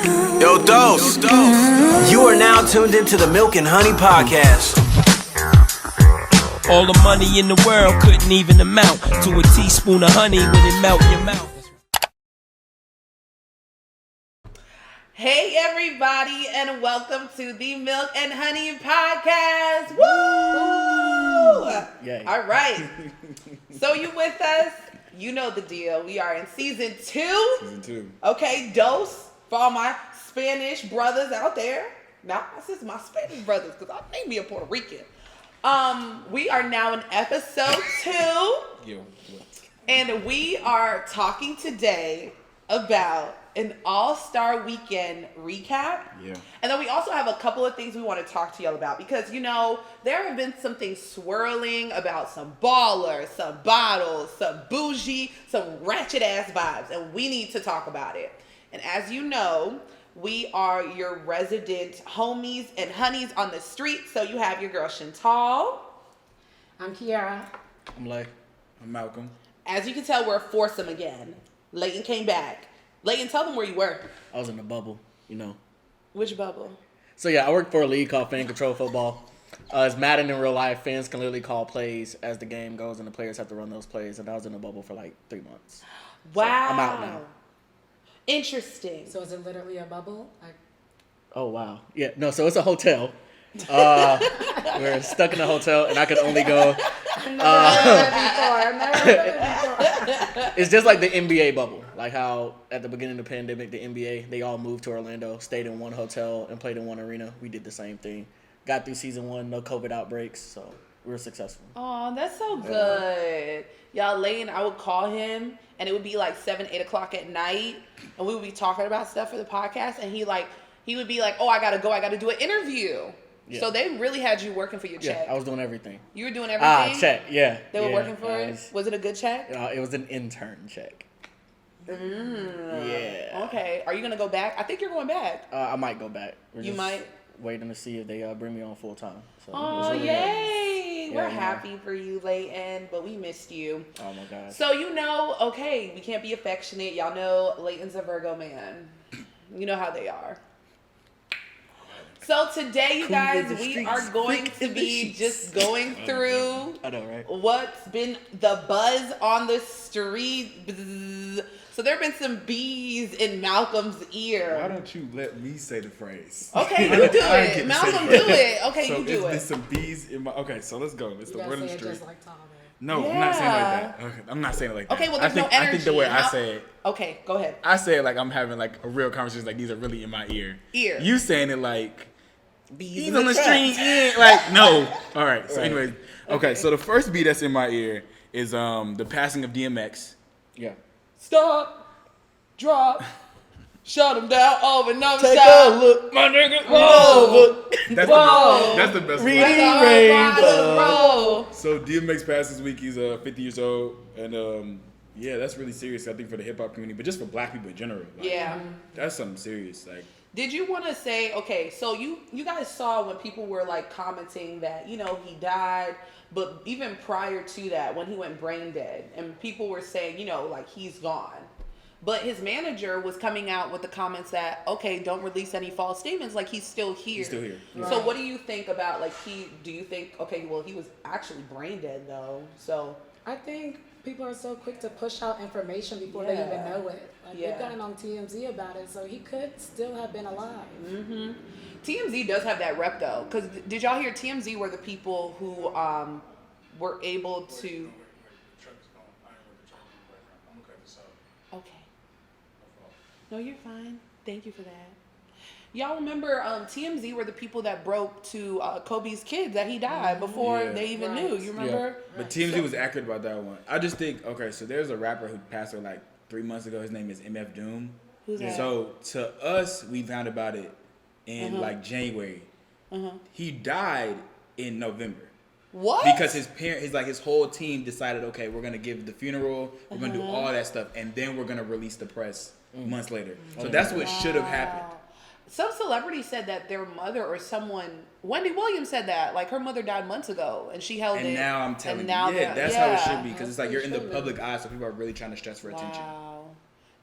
Yo, Dose. You are now tuned into the Milk and Honey Podcast. All the money in the world couldn't even amount to a teaspoon of honey when it melt in your mouth. Hey everybody, and welcome to the Milk and Honey Podcast. Woo! Yay. All right. So you with us? You know the deal. We are in season 2. Season 2. Okay, Dose for all my Spanish brothers out there. Now, this is my Spanish brothers because I may be a Puerto Rican. We are now in episode 2. Yo. And we are talking today about an all-star weekend recap. Yeah. And then we also have a couple of things we want to talk to y'all about because, you know, there have been some things swirling about some ballers, some bottles, some bougie, some ratchet-ass vibes, and we need to talk about it. And as you know, we are your resident homies and honeys on the street. So you have your girl Chantal. I'm Kiara. I'm like, I'm Malcolm. As you can tell, we're a foursome again. Leighton came back. Leighton, tell them where you were. I was in the bubble, you know. Which bubble? So yeah, I work for a league called Fan Control Football. It's Madden in real life. Fans can literally call plays as the game goes, and the players have to run those plays. And I was in the bubble for like 3 months. Wow. So I'm out now. Interesting. So is it literally a bubble? Oh wow. Yeah. No. So it's a hotel. We're stuck in a hotel, and I could only go. It's just like the NBA bubble, like how at the beginning of the pandemic, the NBA, they all moved to Orlando, stayed in one hotel, and played in one arena. We did the same thing. Got through season 1, no COVID outbreaks, so we were successful. Oh, that's so good. Y'all, Leighton, I would call him, and it would be like 7, 8 o'clock at night, and we would be talking about stuff for the podcast, and he would be like, oh, I gotta go, I gotta do an interview. Yeah. So they really had you working for your check. Yeah, I was doing everything. You were doing everything? Check, yeah. They were working for it? Was it a good check? It was an intern check. Yeah. Okay. Are you going to go back? I think you're going back. I might go back. You might? Waiting to see if they bring me on full time. So oh, really yay. We're happy for you, Leighton, but we missed you. Oh, my God. So, you know, okay, we can't be affectionate. Y'all know Leighton's a Virgo man. You know how they are. So today, you guys, we are going to be just going through what's been the buzz on the street. So there have been some bees in Malcolm's ear. Why don't you let me say the phrase? Okay, you do it. Malcolm, do it. Okay, so you do it. There's some bees in my... Okay, so let's go. It's the word on the street. Just like Tom. No, yeah. I'm not saying it like that. Okay, I'm not saying it like that. Okay, well, there's no energy. I think the way I say it... Okay, go ahead. I say it like I'm having like a real conversation, like these are really in my ear. You saying it like... Bees on the street, yeah. Like, no. All right, so anyways. Okay, so the first beat that's in my ear is the passing of DMX. Yeah. Stop, drop, shut him down, over, no Take stop. a look, my nigga. Whoa. That's the best Reading one. rainbow. So DMX passed this week. He's 50 years old, and yeah, that's really serious. I think for the hip hop community, but just for Black people in general. Like, Yeah, that's something serious. Like, did you want to say, okay, so you guys saw when people were like commenting that, you know, he died, but even prior to that, when he went brain dead, and people were saying, you know, like he's gone. But his manager was coming out with the comments that, okay, don't release any false statements, like he's still here. He's still here. Yeah. So what do you think about, like, do you think, okay, well, he was actually brain dead, though, so. I think people are so quick to push out information before they even know it. Like, they've gotten on TMZ about it, so he could still have been alive. Mm-hmm. TMZ does have that rep, though, because did y'all hear TMZ were the people who were able to... Okay. No, you're fine. Thank you for that. Y'all remember TMZ were the people that broke to Kobe's kids that he died before they even knew. You remember? Yeah. But TMZ was accurate about that one. I just think, okay, so there's a rapper who passed away like 3 months ago. His name is MF Doom. Who's that? So to us, we found about it in like January. He died in November. What? Because his whole team decided, okay, we're gonna give the funeral, we're gonna do all that stuff, and then we're gonna release the press months later. So that's what should have happened. Some celebrity said that their mother or someone, Wendy Williams said that, like her mother died months ago and she held it. And now I'm telling you, that's how it should be, because it's like you're in the public eye, so people are really trying to stress for attention. Wow.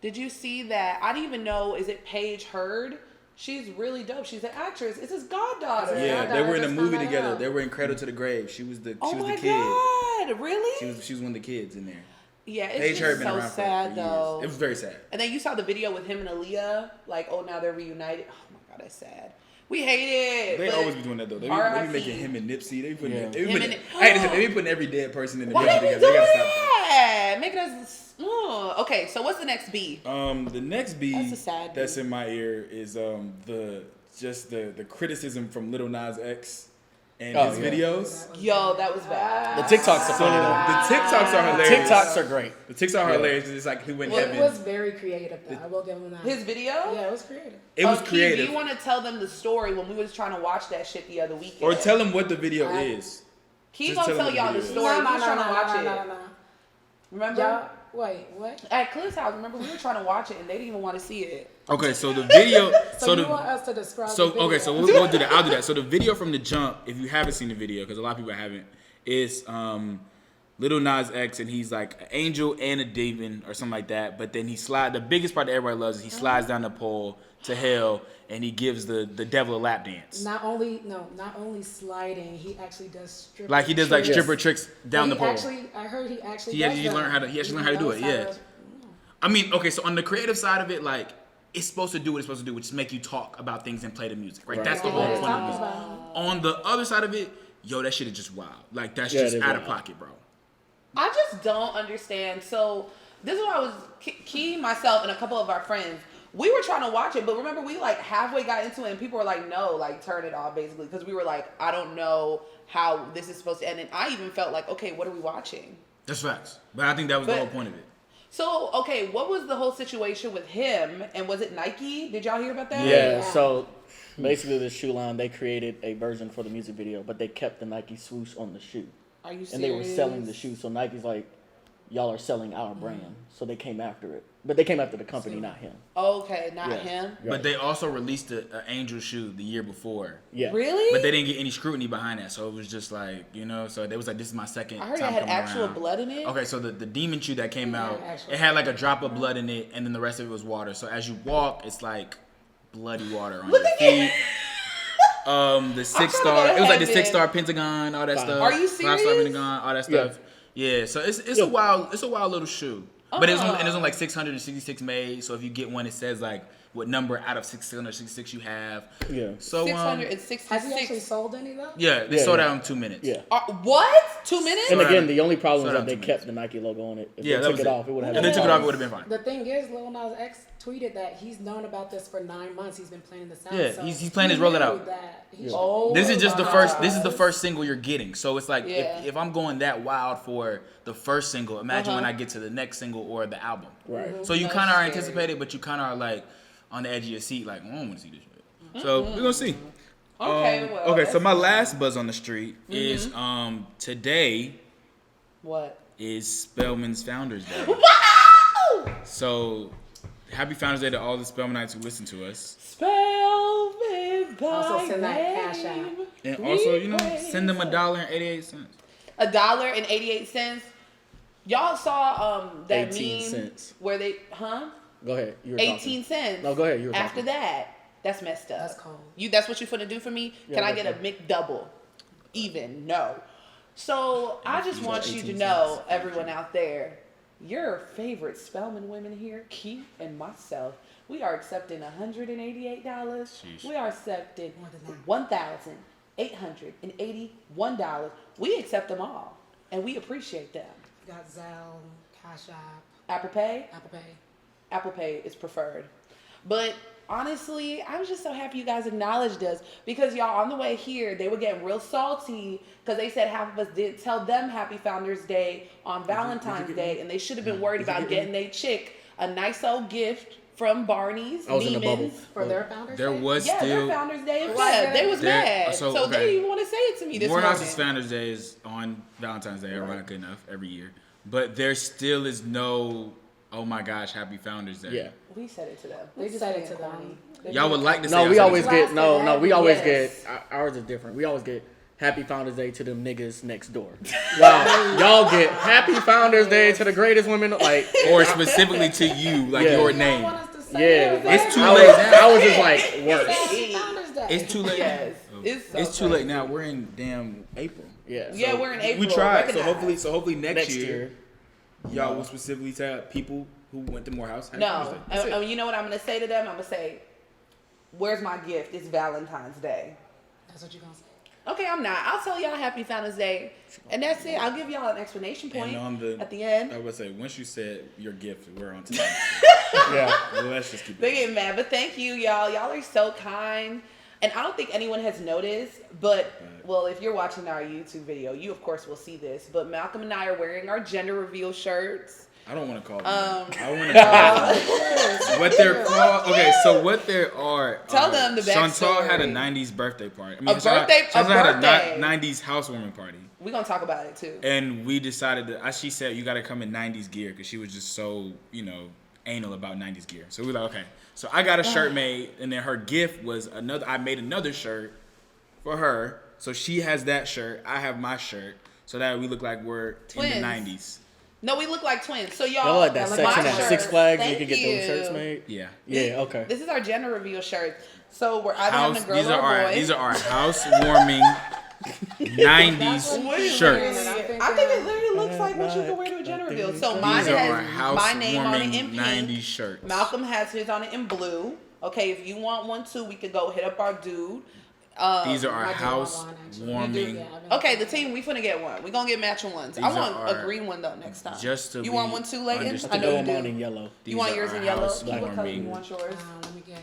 Did you see that? I didn't even know. Is it Paige Hurd? She's really dope. She's an actress. It's his goddaughter. Yeah, they were in a just movie found that together. out. They were in Cradle to the Grave. She was the kid. God, really? She was one of the kids in there. Yeah, it's Paige Hurd just been so around sad for though. years. It was very sad. And then you saw the video with him and Aaliyah, like, oh, now they're reunited. Oh my God, that's sad. We hate it. They but always be doing that though. They be R.I.P. making him and Nipsey. They be putting, Yeah. they be Him putting, and- I hate to say, they be putting every dead person in the Why video they be together. doing They gotta stop that? Making us. Okay, so what's the next B? that. The next That's beat a sad that's beat. in my ear is the criticism from Lil Nas X and his videos. Yo, that was bad. The TikToks are So funny though. the TikToks are hilarious. TikToks are great. The TikToks are hilarious. It's like he went It heaven. was very creative, though. I will give him that. His video? Yeah, it was creative. It was Key, creative. do you want to tell them the story when we was trying to watch that shit the other weekend? Or tell him what the video is. He's just gonna tell tell them y'all the the video. story. No, We was trying to watch it. no. Remember? Y'all, wait, what? At Cliff's house, remember we were trying to watch it and they didn't even want to see it. Okay, so the video. So you want us to describe the video? Okay, so we'll do that. I'll do that. So the video from the jump, if you haven't seen the video, because a lot of people haven't, is Lil Nas X, and he's like an angel and a demon or something like that. But then the biggest part that everybody loves is he slides down the pole to hell, and he gives the devil a lap dance. Not only sliding, he actually does stripper Like he does like tricks. stripper tricks down the pole. I heard he actually He does actually that. learned how to do it. Yeah. I mean, okay, so on the creative side of it, like, it's supposed to do what it's supposed to do, which is make you talk about things and play the music, right? That's the whole point of music. On the other side of it, yo, that shit is just wild. Like, that's Yeah, just it is out of wild. pocket, bro. I just don't understand. So this is why I was Key, myself, and a couple of our friends. We were trying to watch it, but remember we like halfway got into it, and people were like, "No, like turn it off," basically, because we were like, "I don't know how this is supposed to end." And I even felt like, "Okay, what are we watching?" That's facts. But I think that was the But- whole point of it. So okay, what was the whole situation with him? And was it Nike? Did y'all hear about that? Yeah, so basically the shoe line, they created a version for the music video, but they kept the Nike swoosh on the shoe. Are you serious? And they were selling the shoe, so Nike's like, y'all are selling our brand. So they came after it. But they came after the company, not him. Okay, not Yeah. him. But they also released an Angel shoe the year before. Yeah. Really? But they didn't get any scrutiny behind that, so it was just like, so they was like, this is my second I heard it time had coming actual around. blood in it. Okay, so the demon shoe that came out, actual it had like a drop of blood in it, and then the rest of it was water. So as you walk, it's like bloody water on your feet. The trying 6 to star, go to it was like the heaven. 6 star pentagon, all that stuff. Are you 5-star serious? pentagon, all that stuff. Yeah, so it's a wild little shoe. But it was on like 666 made. So if you get one, it says like what number out of 666 you have. Yeah. So 666. Has he actually sold any though? yeah, they Yeah, sold yeah. out in 2 minutes. Yeah. What? 2 minutes? And Sorry. again, the only problem is Sorry, that they I'm kept the Nike logo on it. If Yeah, they that took was it it. off, it would have If they took it off, it would have been fine. The thing is, Lil Nas X tweeted that he's known about this for 9 months. He's been planning this out. Yeah, so he's planning to roll it knew out. that he Oh, This is just the my first. This is the gosh. first single you're getting. So it's like Yeah. if I'm going that wild for the first single, imagine when I get to the next single or the album. Right. So you That's kind of are scary. anticipated, but you kind of are like on the edge of your seat, like I don't want to see this shit. So we're gonna see. Okay, well. Okay, so that's- my last buzz on the street is today What? is Spellman's Founders Day. Wow! So happy Founders Day to all the Spellmanites who listen to us. Spellman by Also send that name. cash out. And also, send them $1.88. $1.88. Y'all saw that 18 meme cents. where they Go ahead. You were 18 cents. No, go ahead. You were After talking. that, that's messed up. That's cold. That's what you finna do for me? Yeah, Can I that's get a McDouble? Even no. So I just want you to know, everyone out there, your favorite Spellman women here, Keith and myself, we are accepting $188. Sheesh. We are accepting $1,881. We accept them all, and we appreciate them. Got Zelle, Cash App, Apple Pay? Apple Pay. Apple Pay is preferred. But honestly, I was just so happy you guys acknowledged us because y'all on the way here, they were getting real salty because they said half of us didn't tell them Happy Founders Day on Valentine's Day, and they should have been worried about getting their chick a nice old gift from Barney's, I was in the bubble. Neiman's. For their Founders There Day? was Yeah, still their Founders Day. Why Yeah, they was there- mad. so, So they okay. didn't even want to say it to me this Morehouse's morning. Founders Day is on Valentine's Day, ironically enough, every year. But there still is no, oh my gosh, happy Founders Day. Yeah. We said it to them. We They just said being it to them. corny. They Y'all being would like to say No, I we said always it. get, no, we always Yes. get, ours is different. We always get Happy Founders Day to them niggas next door. Y'all get Happy Founders Day to the greatest women, like, or specifically to you, like your name. Yeah, it's too late now. I was just like, worse. It's too late. Yes. It's too late now. We're in damn April. Yeah. Yeah, we're in April. We tried. Recognize. So hopefully next year, y'all will specifically tell people who went to Morehouse. No. And you know what I'm going to say to them? I'm going to say, where's my gift? It's Valentine's Day. That's what you're going to say. Okay, I'm not. I'll tell y'all Happy Founders Day. And that's it. I'll give y'all an explanation point at the end. I would say, once you said your gift, we're on to Yeah. Well, let's just keep it. They get mad. But thank you, y'all. Y'all are so kind. And I don't think anyone has noticed, but, well, if you're watching our YouTube video, you, of course, will see this. But Malcolm and I are wearing our gender reveal shirts. I don't want to call them. I want to call them. What they're called. Okay, so what they are. Tell them the backstory. Chantal had a 90s birthday party. Chantal had a 90s housewarming party. We're going to talk about it, too. And we decided that, she said, you got to come in 90s gear because she was just so, anal about 90s gear. So we were like, okay. So I got a shirt made, and then her gift was I made another shirt for her. So she has that shirt. I have my shirt. So that we look like we're twins. In the 90s. No, we look like twins. So y'all like that section at Six Flags. You can get those shirts made. Yeah. Yeah. Okay. This is our gender reveal shirt. So we're either having a girl or a boy. These are our housewarming 90s shirts. I think it literally looks like what you can wear to a gender reveal. So mine has my name on it in pink. 90s shirts. Malcolm has his on it in blue. Okay, if you want one too, we could go hit up our dude. These are our housewarming. Okay, the team, we finna get one. We gonna get matching ones. I want a green one though next time. You want one too, Layton? I know you do. In yellow. You want yours in yellow? What color you want yours? Let me get.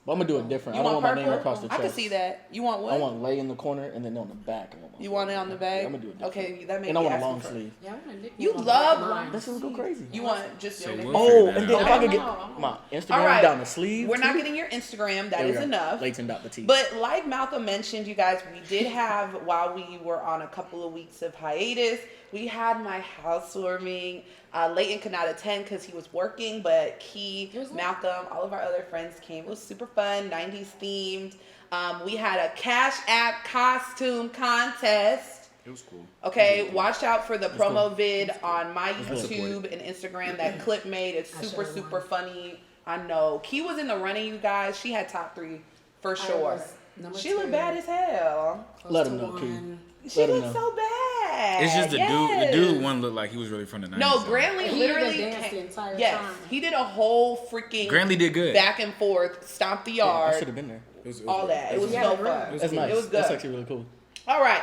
But I'm gonna do it different. You I don't want want my purple? name across the chest. I can see that. You want what? I want lay in the corner and then on the back. You want it on the back? Yeah, I'm gonna do it different. Okay, that makes and I want a long sleeve. Yeah, I want a nickname. You love This will go crazy. You want just your name? Oh, and then if I could get my Instagram down the sleeve. We're not getting your Instagram. That is enough. Layton.Batiste. But like Malcolm mentioned, you guys, we did have, while we were on a couple of weeks of hiatus, we had my housewarming. Layton could not attend because he was working, but Key, Malcolm, all of our other friends came. It was super fun, 90s themed. We had a Cash App costume contest. It was cool. Okay, watch out for the promo vid on my YouTube and Instagram. That clip made. It's super, super funny. I know. Key was in the running, you guys. She had top 3 for sure. She looked bad as hell. Let him know, Key. She looked so bad. It's just the dude. The dude one looked like he was really from the 90s. No, Grantley literally danced the entire time. He did a whole freaking Grantley did good. Back and forth, stomp the yard. I should have been there. All that. It was so fun. That's nice. It was good. That's actually really cool. All right.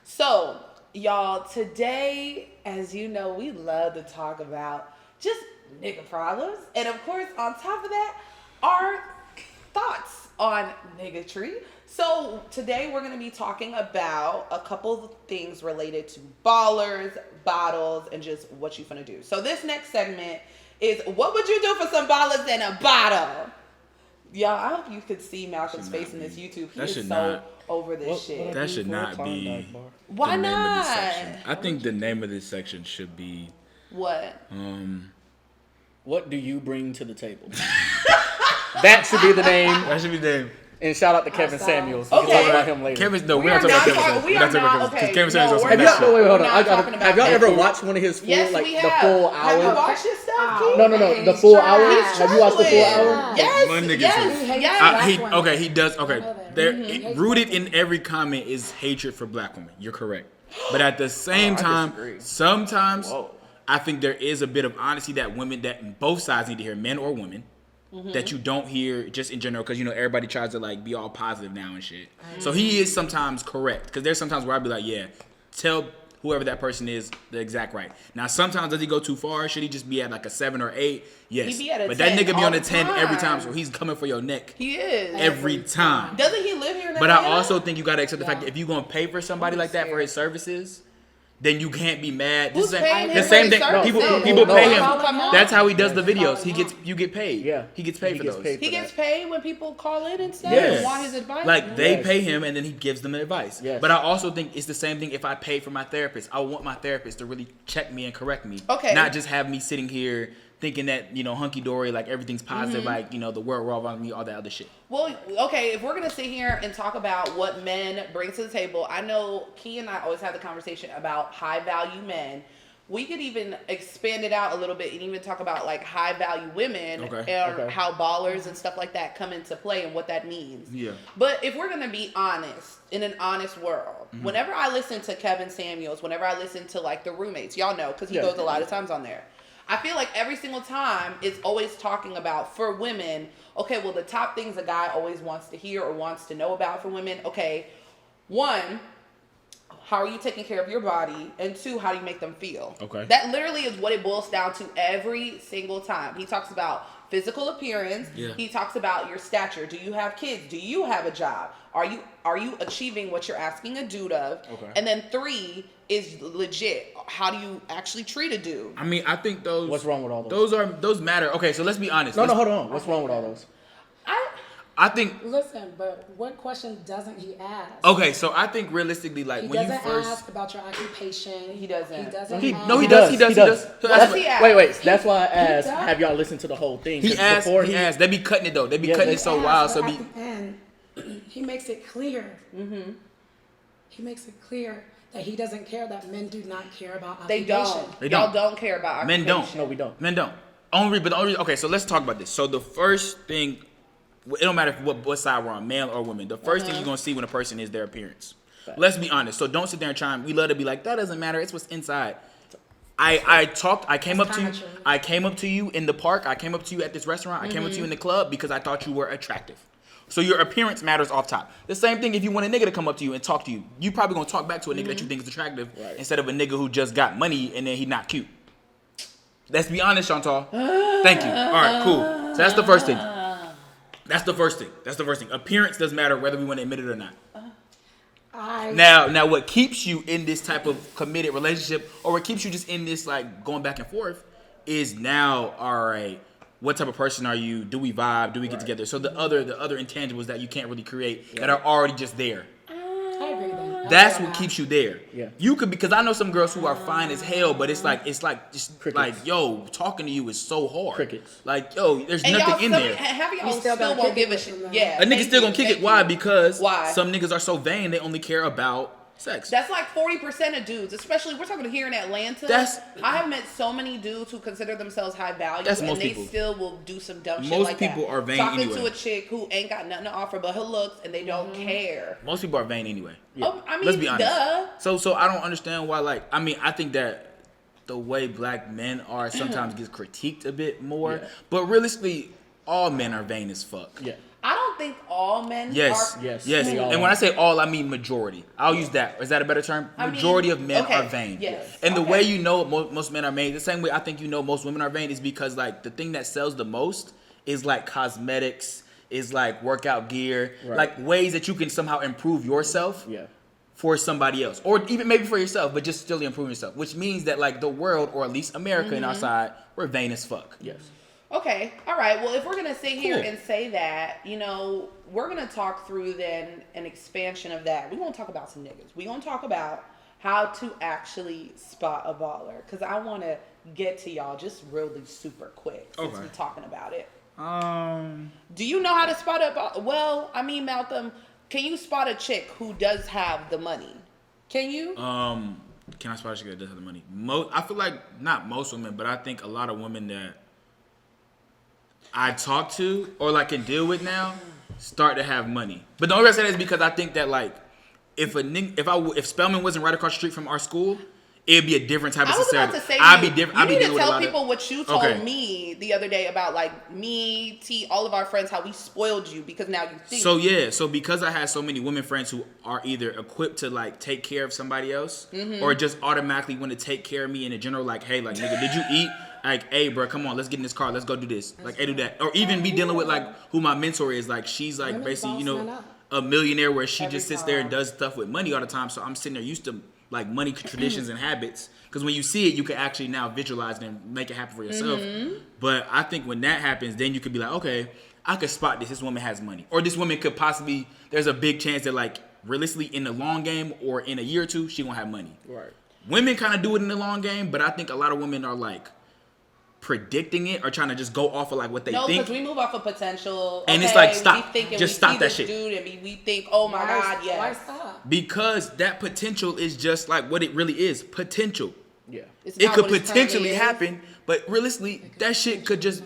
So, y'all, today, as you know, we love to talk about just nigga problems. And of course, on top of that, our thoughts on niggatry. So today we're going to be talking about a couple of things related to ballers, bottles, and just what you finna do. So this next segment is what would you do for some ballers and a bottle? Y'all, I hope you could see Malcolm's face in this YouTube. He is so over this shit. That should not be. Why not? I think the name of this section should be. What? What do you bring to the table? That should be the name. That should be the name. And shout out to Kevin Samuels. We Okay. can talk about him later. We're not talking about Kevin. We are not. Okay. Kevin Samuels No, on we're that not. shit. Hold We're not on. talking Have y'all about ever that. watched one of his full, Yes, like we the have. full Have you hour? watched his stuff, Keith? No, the full hour. trash. Have you watched the full hour? Yes. My nigga Yes. said- he does. Okay, Mm-hmm. rooted in every comment is hatred for black women. You're correct, but at the same time, disagree. sometimes Whoa. I think there is a bit of honesty that women, that both sides need to hear, men or women, that you don't hear just in general, because everybody tries to like be all positive now and shit. So he is sometimes correct, because there's sometimes where I'd be like, yeah, tell whoever that person is the exact right. Now sometimes does he go too far? Should he just be at like a 7 or 8? Yes. He be at a but 10 that nigga be all on a the 10 every time, time. so he's coming for your neck He is. every time. Doesn't he live here in But I Atlanta? also think you gotta accept the fact that if you're gonna pay for somebody like that for his services, then you can't be mad. Who's paying him The for same his thing. services? People No, pay him. come on. That's how he does the videos. You get paid. Yeah. He gets paid for those. He gets paid when people call in and stuff Yes. and want his advice. Like they Yes. pay him and then he gives them advice. Yes. But I also think it's the same thing if I pay for my therapist. I want my therapist to really check me and correct me. Okay. Not just have me sitting here thinking that, you know, hunky dory, like everything's positive, like, you know, the world revolves around me, all that other shit. Well, okay, if we're gonna sit here and talk about what men bring to the table, I know Key and I always have the conversation about high value men. We could even expand it out a little bit and even talk about like high value women and how ballers and stuff like that come into play and what that means. Yeah. But if we're gonna be honest, in an honest world, whenever I listen to Kevin Samuels, whenever I listen to like the roommates, y'all know, because he goes a lot of times on there. I feel like every single time it's always talking about for women, okay, well the top things a guy always wants to hear or wants to know about for women, okay, one, how are you taking care of your body? And two, how do you make them feel? Okay. That literally is what it boils down to every single time. He talks about physical appearance. Yeah. He talks about your stature. Do you have kids? Do you have a job? Are you achieving what you're asking a dude of? Okay. And then three is legit. How do you actually treat a dude? I mean, I think those. What's wrong with all those? Those matter. Okay, so let's be honest. No, hold on. What's wrong with all those? I think. Listen, but what question doesn't he ask? Okay, so I think realistically, like He when you doesn't first. ask about your occupation. He doesn't. He doesn't. He ask. does. He does. So What's that's he what- ask? Wait. That's why I asked. does. Have y'all listened to the whole thing? He 'Cause asked. before He asked. They be cutting it though. They be cutting it so He wild. asks, So but be. at the end, he makes it clear. He makes it clear that he doesn't care, that men do not care about They occupation. don't. They Y'all don't. don't care about Men occupation. don't. No, we don't. Men don't. But the only reason, okay, so let's talk about this. So the first thing, it don't matter what side we're on, male or woman. The first thing you're gonna see when a person is their appearance. Let's be honest. So don't sit there and try. We love to be like that doesn't matter. It's what's inside. I came up to you. kinda true. I came up to you in the park. I came up to you at this restaurant. I came up to you in the club because I thought you were attractive. So your appearance matters off top. The same thing if you want a nigga to come up to you and talk to you. You probably gonna talk back to a nigga that you think is attractive instead of a nigga who just got money and then he not cute. Let's be honest, Chantal. Thank you. All right, cool. So that's the first thing. That's the first thing. Appearance doesn't matter whether we want to admit it or not. Now, what keeps you in this type of committed relationship, or what keeps you just in this like going back and forth, is now, all right, what type of person are you? Do we vibe? Do we get together? So the other intangibles that you can't really create that are already just there. I agree with that. That's what keeps you there. Yeah. You could, because I know some girls who are fine as hell, but it's like just Crickets. like, yo, talking to you is so hard. Crickets. Like, yo, there's And nothing y'all in still, there. have y'all You still, still gonna won't kick give it a with shit. them, though. Yeah. A nigga still gonna kick it. Why? Because Why? some niggas are so vain they only care about sex. That's like 40% of dudes, especially we're talking here in Atlanta. I have met so many dudes who consider themselves high value, That's and most they people. still will do some dumb shit Most like people that. are vain Talking anyway. to a chick who ain't got nothing to offer but her looks, and they don't care. Most people are vain anyway. Oh, I mean, Let's be honest. duh. So I don't understand why. Like, I mean, I think that the way black men are sometimes gets critiqued a bit more. Yeah. But realistically, all men are vain as fuck. Yeah. I don't think all men Yes, are. Yes. yes. They all And are. when I say all, I mean majority. I'll use that. Is that a better term? I mean, Majority of men okay, are vain. yes, And the okay. way you know most men are vain, the same way I think you know most women are vain, is because like the thing that sells the most is like cosmetics, is like workout gear, Right. like ways that you can somehow improve yourself. Yeah. For somebody else, or even maybe for yourself, but just still improving yourself, which means that like the world, or at least America in our side, we're vain as fuck. Yes. Okay, all right. Well, if we're gonna sit here Cool. and say that, you know, we're gonna talk through then an expansion of that. We're gonna talk about some niggas. We're gonna talk about how to actually spot a baller, because I want to get to y'all just really super quick since Okay. we're talking about it. Um, Do you know how to spot a baller? Well, I mean, Malcolm, can you spot a chick who does have the money? Can you? can I spot a chick that does have the money? I feel like not most women, but I think a lot of women that I talk to or like can deal with now start to have money. But the only reason I say that is because I think that like if Spelman wasn't right across the street from our school, it'd be a different type of I was society. about to say, I'd be different. You I'd be need to dealing with a tell lot people of, what you told Okay. me the other day about like me, T, all of our friends, how we spoiled you because now you think. So because I had so many women friends who are either equipped to like take care of somebody else or just automatically want to take care of me in a general, like, hey, like nigga, did you eat? Like, hey, bro, come on, let's get in this car, let's go do this. Like, hey, do that. Or even be dealing with like who my mentor is. Like, she's like Women basically, you boss men know, up. a millionaire where she Every just sits there and time. does stuff with money all the time. So I'm sitting there used to like money traditions and habits. Because when you see it, you can actually now visualize it and make it happen for yourself. But I think when that happens, then you could be like, okay, I could spot this. This woman has money. Or this woman could possibly, there's a big chance that like realistically in the long game or in a year or two, she gonna have money. Right. Women kind of do it in the long game, but I think a lot of women are like predicting it or trying to just go off of like what they No, think. because we move off of potential. And okay, it's like, stop. We thinking Just we stop see that this shit. Dude, and we think, oh my God, yes. Why stop? Because that potential is just like what it really is, potential. Yeah. It's It not could what it potentially currently is. happen, but realistically, that shit could just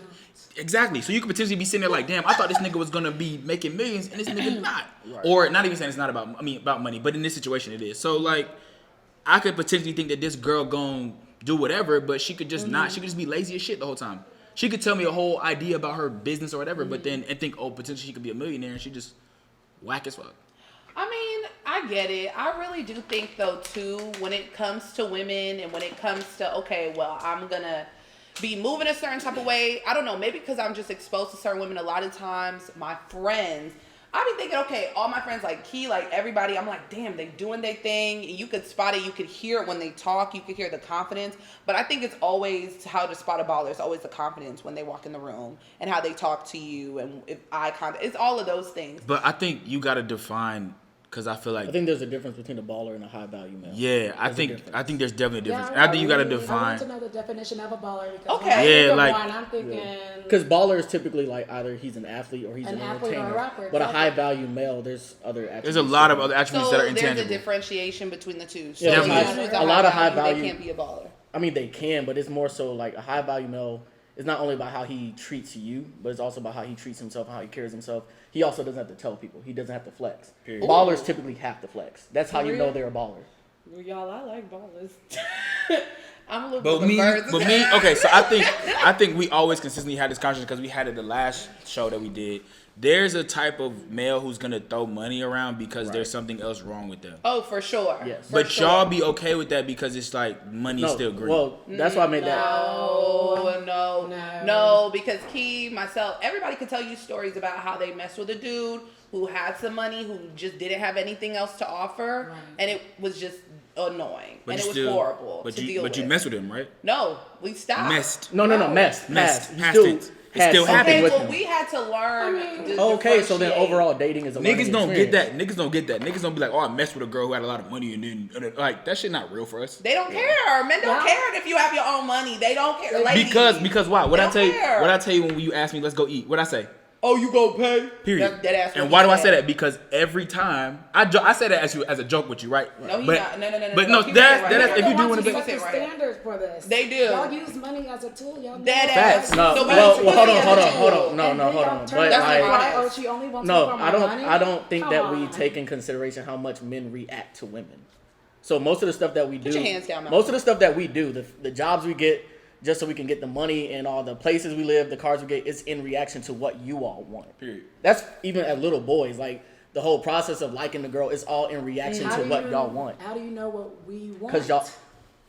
exactly. So you could potentially be sitting there like, damn, I thought this nigga was gonna be making millions, and this nigga not. Right. Or not even saying it's not about, about money, but in this situation it is. So like, I could potentially think that this girl gon' do whatever, but she could just not. She could just be lazy as shit the whole time. She could tell me a whole idea about her business or whatever, but then and think, oh, potentially she could be a millionaire, and she just whack as fuck. I mean, I get it. I really do think, though, too, when it comes to women and when it comes to, okay, well, I'm going to be moving a certain type of way. I don't know. Maybe because I'm just exposed to certain women a lot of times. My friends, I be thinking, okay, all my friends, like Key, like everybody, I'm like, damn, they doing their thing. You could spot it. You could hear it when they talk. You could hear the confidence. But I think it's always how to spot a baller. It's always the confidence when they walk in the room and how they talk to you and if eye contact. It's all of those things. But I think you got to define, because I feel like I think there's a difference between a baller and a high value male. yeah, I think there's definitely a difference. And I think you got to I define. want to know the definition of a baller. Because Okay. when I think Yeah, of like- one, I'm thinking Because baller is typically like either he's an athlete or he's an athlete or a entertainer. rapper, But a exactly. high value male, there's other attributes. There's a lot of other attributes So that are there's intangible. a differentiation between the two. So Yeah, someone definitely. who's a lot of high they value- can't be a baller. I mean, they can, but it's more so like a high value male is not only about how he treats you, but it's also about how he treats himself and how he carries himself. He also doesn't have to tell people. He doesn't have to flex. Period. Ballers typically have to flex. That's how you know real? they're a baller. y'all, I like ballers. I'm a little But bit me, reversed. okay. So I think we always consistently had this conversation because we had it the last show that we did. There's a type of male who's gonna throw money around because there's something else wrong with them. Oh, for sure. Yes. For But sure. y'all be okay with that because it's like money's No, still green. well, that's why I made that. No, because Key, myself, everybody could tell you stories about how they messed with a dude who had some money, who just didn't have anything else to offer, Right. and it was just annoying, But and you it was still, horrible but to you, deal but with. you mess with him, right? No, we stopped. Messed. No, messed. Messed. You Past still tense. It had still something Okay, with well, him. we had to learn. to Okay, so then differentiate. overall dating is a learning Niggas don't get experience. that. Niggas don't get that. Niggas don't be like, oh, I messed with a girl who had a lot of money and then like that shit not real for us. They don't care. Men don't care if you have your own money. They don't care. Ladies, Because why? What They I don't tell you? care. What I tell you when you ask me, let's go eat? What I say? Oh, you go pay? Period. That ass And what why he do I said. say that? Because every time I say that as a joke with you, right? No, he's but, not. No. But no, Keep that's it right that there. if you do want want to to set be the standards for this. They do. Y'all use money as a tool. Y'all know Dead that. ass. No, So we well, need to hold put on. it No, as a tool. hold on. That's But That's like, why- oh, she only wants no, me for my I don't. money? I don't think Come that we on. take in consideration how much men react to women. So most of the stuff that we do, your hands down, Malcolm. most of the stuff that we do, the jobs we get, just so we can get the money and all the places we live, the cars we get, is in reaction to what you all want. Period. That's even as little boys. Like the whole process of liking the girl is all in reaction How to do what you- y'all want. How do you know what we want? Cause y'all,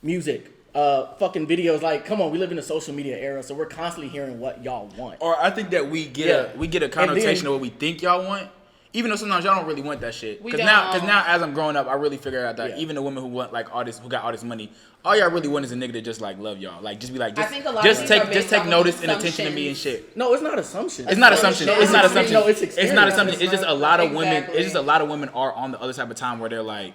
music, fucking videos. Like, come on, we live in a social media era, so we're constantly hearing what y'all want. Or I think that we get a connotation of what we think y'all want. Even though sometimes y'all don't really want that shit. We Because don't. now as I'm growing up, I really figured out that Yeah. even the women who want like all this, who got all this money, all y'all really want is a nigga that just like love y'all. Like just be like, I just, think a lot just of take things are just based take off of notice and attention to me and assumptions. shit. No, it's not assumption. It's not assumption. It's not assumption. No, it's It's not experience. assumption. It's just a lot of women. Exactly. It's just a lot of women are on the other side of time where they're like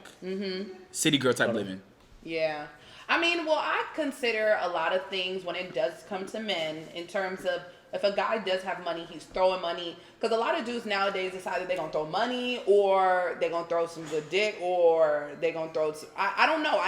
city girl type living. Yeah. I mean, well, I consider a lot of things when it does come to men in terms of if a guy does have money, he's throwing money. Because a lot of dudes nowadays decide they're going to throw money or they're going to throw some good dick or they're going to throw some, I don't know.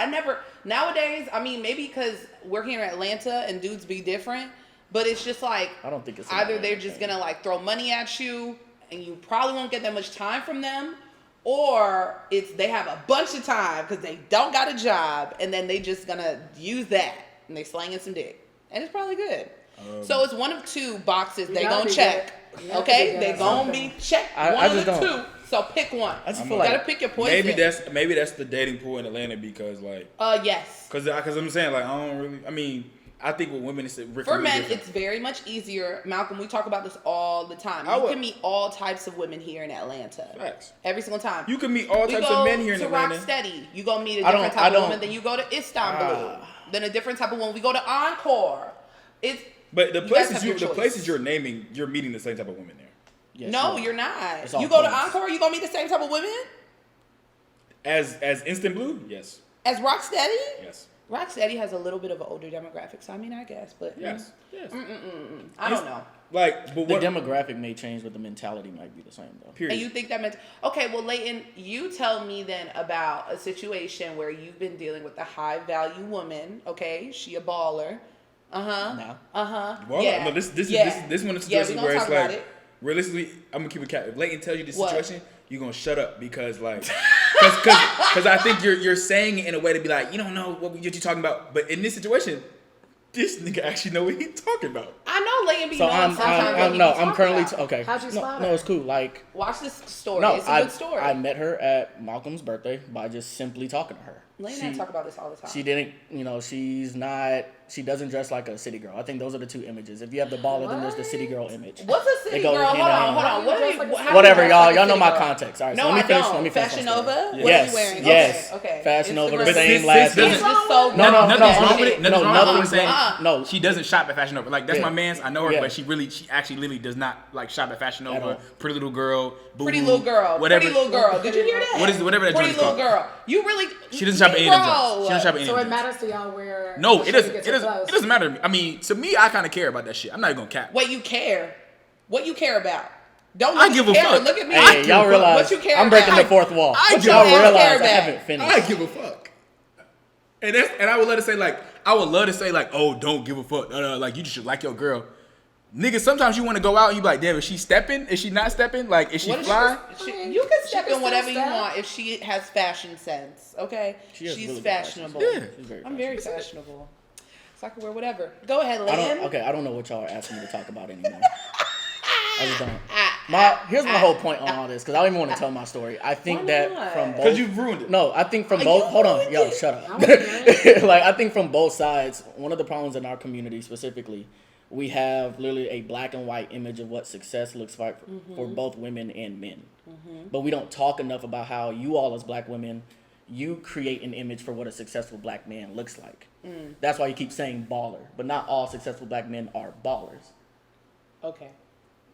Nowadays, I mean, maybe because we're here in Atlanta and dudes be different, but it's just like, I don't think it's either they're just going to like throw money at you and you probably won't get that much time from them. Or it's they have a bunch of time because they don't got a job and then they just gonna use that and they slanging some dick and it's probably good. So it's one of two boxes they gotta gonna be check. good. You have to Okay, be they good. gonna be checked. I One of just the don't. two. So pick one. I just You feel gotta like pick your poison. Maybe that's the dating pool in Atlanta because like Yes. because I'm saying like I don't really. I mean I think with women it's For men, it's very much easier. Malcolm, we talk about this all the time. You can meet all types of women here in Atlanta. Facts. Every single time. You can meet all We types go of men here in to Atlanta. Rocksteady. You gonna meet a I don't- different I type of don't- woman. Then you go to Istanbul. Then a different type of woman. We go to Encore. It's But the you guys have places your the choice. places you're naming, you're meeting the same type of women there. Yes, no, you are. you're not. It's all You go to points. Encore, you gonna meet the same type of women As Instant Blue, yes, as Rocksteady. yes. Rocksteady has a little bit of an older demographic, so I mean, I guess, but Yes. I don't know. Like, but The what? demographic may change, but the mentality might be the same though. Period. And you think that meant okay? Well, Leighton, you tell me then about a situation where you've been dealing with a high value woman. Okay, she a baller. Now. Well, Yeah. no, this Yeah. one of the Yeah, we situations gonna where it's talk about like, it. realistically, I'm gonna keep it cat. If Leighton tells you this What? situation, you're gonna shut up because like, because I think you're saying it in a way to be like, you don't know what you're talking about. But in this situation, this nigga actually know what he's talking about. I know Leighton be So knowing sometimes. I'm currently okay. How'd you spot No, her? it's cool. Like, Watch this story. no, It's a good story. I met her at Malcolm's birthday by just simply talking to her. Leighton and I talk about this all the time. She didn't, she doesn't dress like a city girl. I think those are the two images. If you have the baller, then there's the city girl image. What's a city They girl? go Hold hand in on, hand. hold on. What are you, how do you Whatever, dress y'all. like a Y'all know city my girl? context. All right, No, so let me I finish. don't. Let me finish. Fashion my story. Nova? What Yes, are you wearing? yes. Okay. Fashion Nova, the Instagram. same Sis last doesn't- name. This is so No, Nothing's wrong with it. bullshit. Nothing's wrong with what I'm nothing's saying. wrong. No. She doesn't shop at Fashion Nova. Like that's Yeah. my man's. I know her, Yeah. but she actually literally does not like shop at Fashion At Nova. all. Pretty Little Girl. Pretty Boo-hoo, little girl. Whatever. Pretty little girl. Did you hear that? What is whatever that Pretty joint is little called? girl. You really? She doesn't shop at any of them joints. She doesn't shop at any So of it them. matters to y'all where? No, the it doesn't. shit It gets doesn't. close? It doesn't matter to me. I mean, to me, I kind of care about that shit. I'm not even gonna cap. What you care? What you care about? Don't I look give at a the camera. fuck. Look at me. Hey, y'all realize what you care I'm breaking about? the fourth wall. I But give y'all a fuck. realize Care I about. haven't finished. I give a fuck. And I would love to say like, oh, don't give a fuck. Like you just should like your girl. Nigga, sometimes you want to go out and you be like, damn, is she stepping? Is she not stepping? Like, is she What is fly? you can step can in whatever still you step. want if she has fashion sense. Okay, She has she's really good fashionable. fashion sense. Yeah. She's very I'm very fashionable. So I can wear whatever. Go ahead, Lynn. I don't know what y'all are asking me to talk about anymore. I just don't. Here's my whole point on all this, because I don't even want to tell my story. I think Why that not? from both. Because you've ruined it. No, I think from You both. Hold on, ruined yo, it. shut up. I'm hearing Like, I think from both sides, one of the problems in our community specifically, we have literally a black and white image of what success looks like for both women and men. But we don't talk enough about how you all as black women, you create an image for what a successful black man looks like. That's why you keep saying baller, but not all successful black men are ballers. Okay.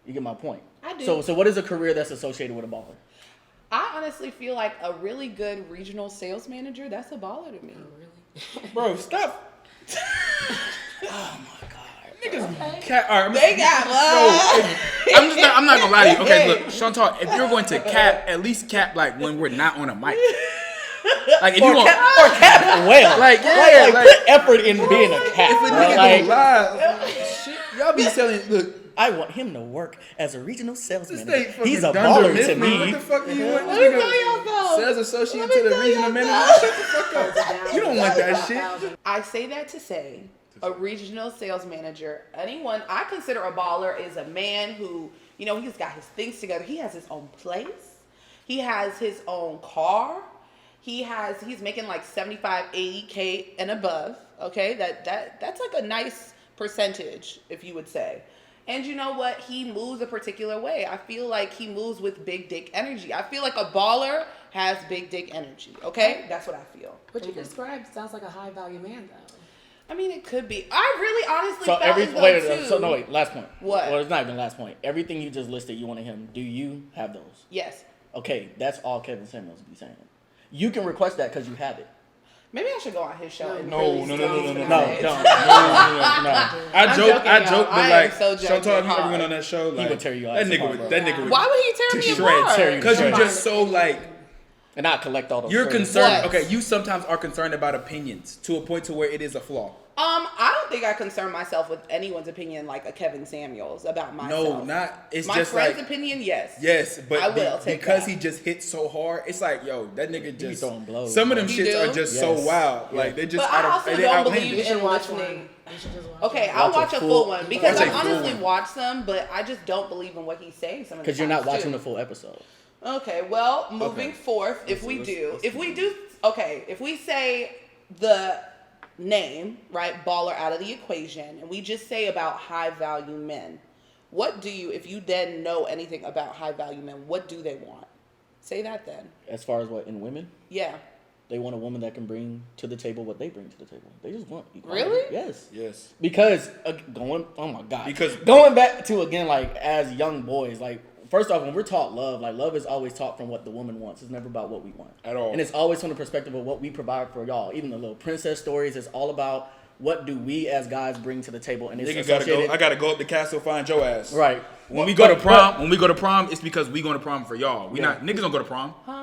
You get my point? I do. So what is a career that's associated with a baller? I honestly feel like a really good regional sales manager, that's a baller to me. Bro, stop. Oh my god. Niggas cat. All right, They got I'm not gonna lie to you. Okay, look, Chantal, if you're going to cap, at least cap like when we're not on a mic. Like if you want, Or cap well. like yeah, like put effort in being a cat. if a bro. nigga Like, go live, shit, y'all be selling. Look, I want him to work as a regional sales this manager. ain't fucking He's a Dunder baller to Mifflin. me. What the fuck do you want? Let me tell y'all though. Sales associate Let me to the tell regional y'all manager. Shut the fuck up. You don't want that shit. I say that to say a regional sales manager, anyone I consider a baller is a man who, you know, he's got his things together. He has his own place. He has his own car. He's making like 75, 80K and above. Okay. That's like a nice percentage, if you would say. And you know what? He moves a particular way. I feel like he moves with big dick energy. I feel like a baller has big dick energy. Okay? That's what I feel. What you described sounds like a high value man, though. I mean, it could be. I really honestly So felt as though too. last point. What? Well, it's not even last point. Everything you just listed, you wanted him. Do you have those? Yes. Okay, that's all Kevin Samuels be saying. You can request that because you have it. Maybe I should go on his show. And No, really no, tell no, him no, no, what No, I don't. say. No. I I'm joke, joking, I y'all. joke, I but am like so joking Chantal, if you ever hard. went on that show, like would tear you that out nigga apart, would, bro. that nigga would. Why would he tear To me shreds, apart? tear you. Because you're Right. just so like And I collect all those. you're shirts. concerned. What? Okay, you sometimes are concerned about opinions to a point to where it is a flaw. I don't think I concern myself with anyone's opinion like a Kevin Samuels about myself. No, not. It's my just friend's like opinion. Yes. yes, but I will take because that. he just hits so hard. It's like yo, that nigga be just throwing blows, some of them bro. shits You are do? just so Yes. wild. Yeah. Like they just But I also they don't outlandish. believe You should in watch listening. one. You should just watch Okay, one. I'll Watch a watch a full- full one because watch a I've full honestly one. watched them, but I just don't believe in what he's saying. Some of the Because you're not times, watching too. the full episode. Okay, well, moving forth, if we say the name, right, baller out of the equation, and we just say about high value men, if you then know anything about high value men, what do they want? Say that then. As far as what in women, Yeah. they want a woman that can bring to the table what they bring to the table. They just want equality. Really? Yes. Yes. Because oh my god. Because- going back to again like as young boys, like first off, when we're taught love, like love is always taught from what the woman wants. It's never about what we want at all, and it's always from the perspective of what we provide for y'all. Even the little princess stories, it's all about what do we as guys bring to the table, and it's associated. I gotta go up the castle find your ass. Right. When we go to prom, it's because we going to prom for y'all. We not niggas don't go to prom. Huh?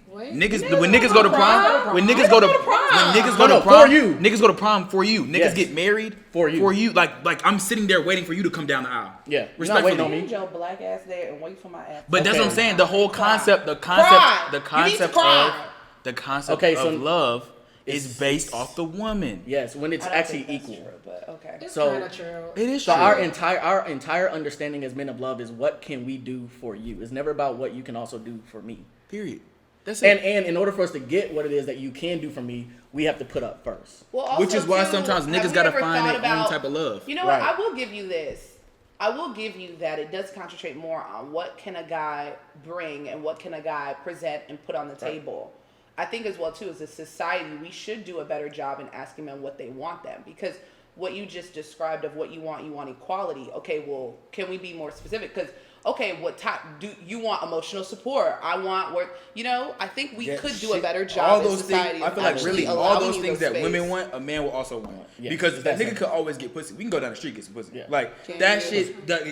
What? Niggas when niggas go to prom, when niggas go to prom for you. Niggas go to prom for you. Niggas get married for you. Like I'm sitting there waiting for you to come down the aisle. Yeah, respectfully. you're not waiting on me. Your black ass there and wait for my ass. But that's what I'm saying. The whole concept, the concept of love is based off the woman. Yes, when it's actually equal. True, but okay. It's kind of true. It is so true. Our entire understanding as men of love is what can we do for you. It's never about what you can also do for me. Period. That's it. And in order for us to get what it is that you can do for me, we have to put up first. Well, also which is why too, sometimes niggas gotta find their own type of love. You know what? I will give you this. I will give you that it does concentrate more on what can a guy bring and what can a guy present and put on the table. I think as well too, as a society, we should do a better job in asking men what they want them, because what you just described of what you want equality. Okay, well, can we be more specific? Because okay, what type do you want? Emotional support. I want work. You know, I think we could do a better job all as those society. Things, I feel like really all those things that space. women want, a man will also want. Yeah, because that nigga could always get pussy. We can go down the street and get some pussy. Yeah. Like that shit. Let's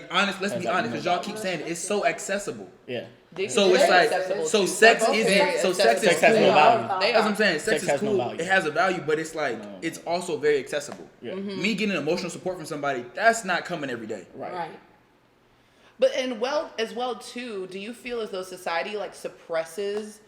be honest, because y'all keep saying it's so accessible. Yeah. So it's like, so sex is has cool. no value. That's what I'm saying. Sex is cool. No value. It has a value, but it's like it's also very accessible. Yeah. Me getting emotional support from somebody, that's not coming every day. Right. But as well too, do you feel as though society like suppresses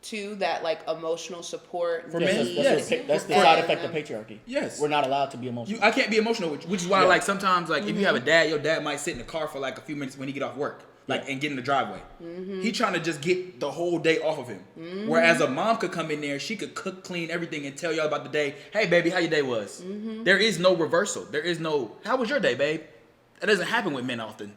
to that like emotional support? For men, that's the side effect of patriarchy. Yes, we're not allowed to be emotional. I can't be emotional, which is why like sometimes like if you have a dad, your dad might sit in the car for like a few minutes when he get off work. Like and get in the driveway. He trying to just get the whole day off of him. Whereas a mom could come in there, she could cook, clean everything, and tell y'all about the day. Hey, baby, how your day was? There is no reversal. There is no. How was your day, babe? That doesn't happen with men often.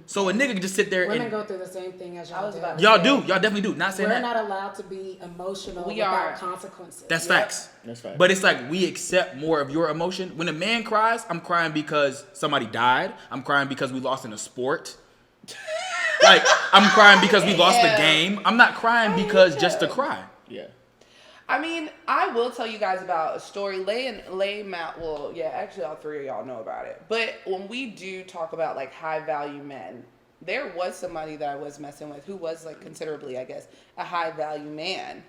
So a nigga can just sit there Women and go through the same thing as y'all do. Y'all do. Y'all definitely do. Not saying We're that. not allowed to be emotional without consequences. That's facts. That's facts. But it's like we accept more of your emotion. When a man cries, I'm crying because somebody died. I'm crying because we lost in a sport. Like, I'm crying because we lost the game. I'm not crying because just to cry. Yeah. I mean, I will tell you guys about a story. Lay Mount. Well, yeah, actually, all three of y'all know about it. But when we do talk about like high value men, there was somebody that I was messing with who was like considerably, I guess, a high value man.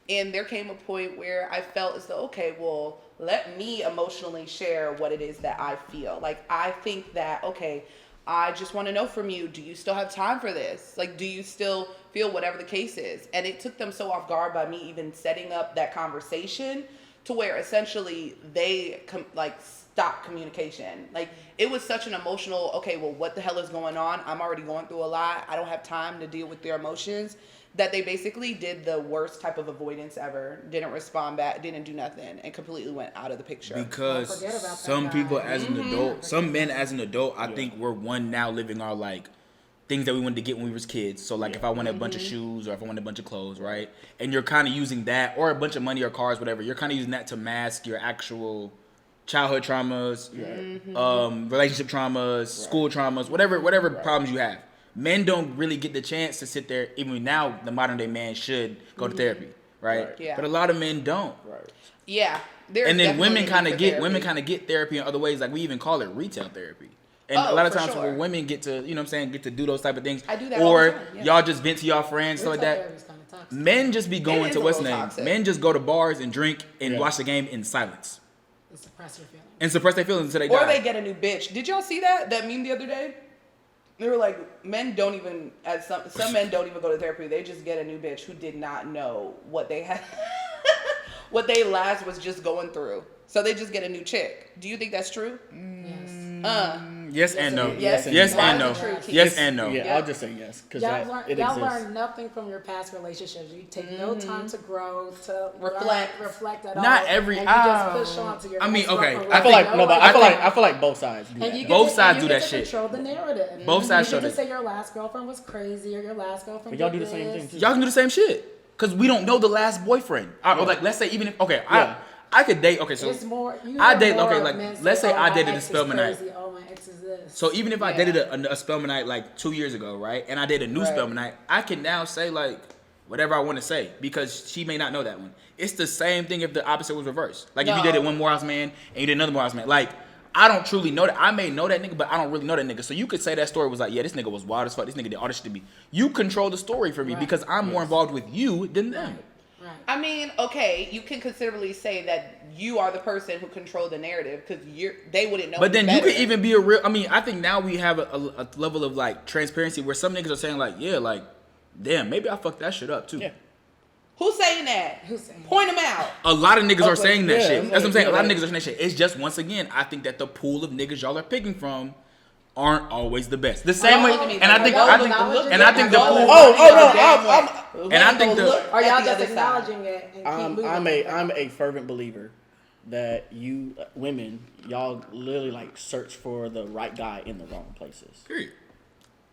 And there came a point where I felt as though, okay, well, let me emotionally share what it is that I feel. Like, I think that, okay, I just want to know from you, do you still have time for this? Like, do you still feel whatever the case is? And it took them so off guard by me even setting up that conversation to where essentially they stopped communication. Like, it was such an emotional, okay, well, what the hell is going on? I'm already going through a lot. I don't have time to deal with their emotions. That they basically did the worst type of avoidance ever, didn't respond back, didn't do nothing, and completely went out of the picture. Because some people as an adult, some men as an adult, I think we're now living our like things that we wanted to get when we was kids. So like if I wanted a bunch of shoes or if I wanted a bunch of clothes, right? And you're kind of using that, or a bunch of money or cars, whatever, you're kind of using that to mask your actual childhood traumas, relationship traumas, school traumas, whatever problems you have. Men don't really get the chance to sit there. Even now, the modern day man should go to therapy, right? Yeah. But a lot of men don't. Right. Yeah. And then women kind of get therapy in other ways. Like we even call it retail therapy. And a lot of times when women get to, you know what I'm saying, get to do those type of things. I do that or all the time, yeah. y'all just vent to y'all friends, stuff like that. Men just be going to what's name? Men just go to bars and drink and watch the game in silence. And suppress your feelings. And suppress their feelings until they die. Or they get a new bitch. Did y'all see that meme the other day? They were like, men don't even, some men don't even go to therapy. They just get a new bitch who did not know what they had, what they last was just going through. So they just get a new chick. Do you think that's true? Yes and no. Yes and no. Yes and no. Yeah, I'll just say yes. Because y'all learn nothing from your past relationships. You take no time to grow, to reflect at all. Not every. And you just push on to your. I mean, okay. I feel like both sides do that. Both sides do that shit. Control the narrative. Both sides show that. You can say your last girlfriend was crazy or your last girlfriend. But y'all do the same thing too. Y'all can do the same shit. Because we don't know the last boyfriend. Or like, let's say even if, okay, I could date, okay, so it's more, I date, okay, like, let's say I dated the Spellman night. Oh, my ex is exist. So even if I dated a Spelmanite like 2 years ago, right, and I did a new Spelmanite, I can now say like whatever I want to say because she may not know that one. It's the same thing if the opposite was reversed. Like if you dated one Morehouse man and you did another Morehouse man, like I don't truly know that. I may know that nigga, but I don't really know that nigga. So you could say that story was like, yeah, this nigga was wild as fuck. This nigga did all this shit to me. You control the story for me because I'm more involved with you than them. Right. I mean, okay, you can considerably say that you are the person who controlled the narrative because they wouldn't know. But then better. you could even be a real. I mean, I think now we have a level of like transparency where some niggas are saying like, yeah, like, damn, maybe I fucked that shit up too. Yeah. Who's saying that? Who's saying Point them out. A lot of niggas are saying that yeah, shit. That's what I'm saying. A lot of like- niggas are saying that shit. It's just once again, I think that the pool of niggas y'all are picking from aren't always the best. The same way, and I think the pool. And I think the. Are y'all just acknowledging it and keep moving? I'm a fervent believer that you women, y'all literally like search for the right guy in the wrong places. Period.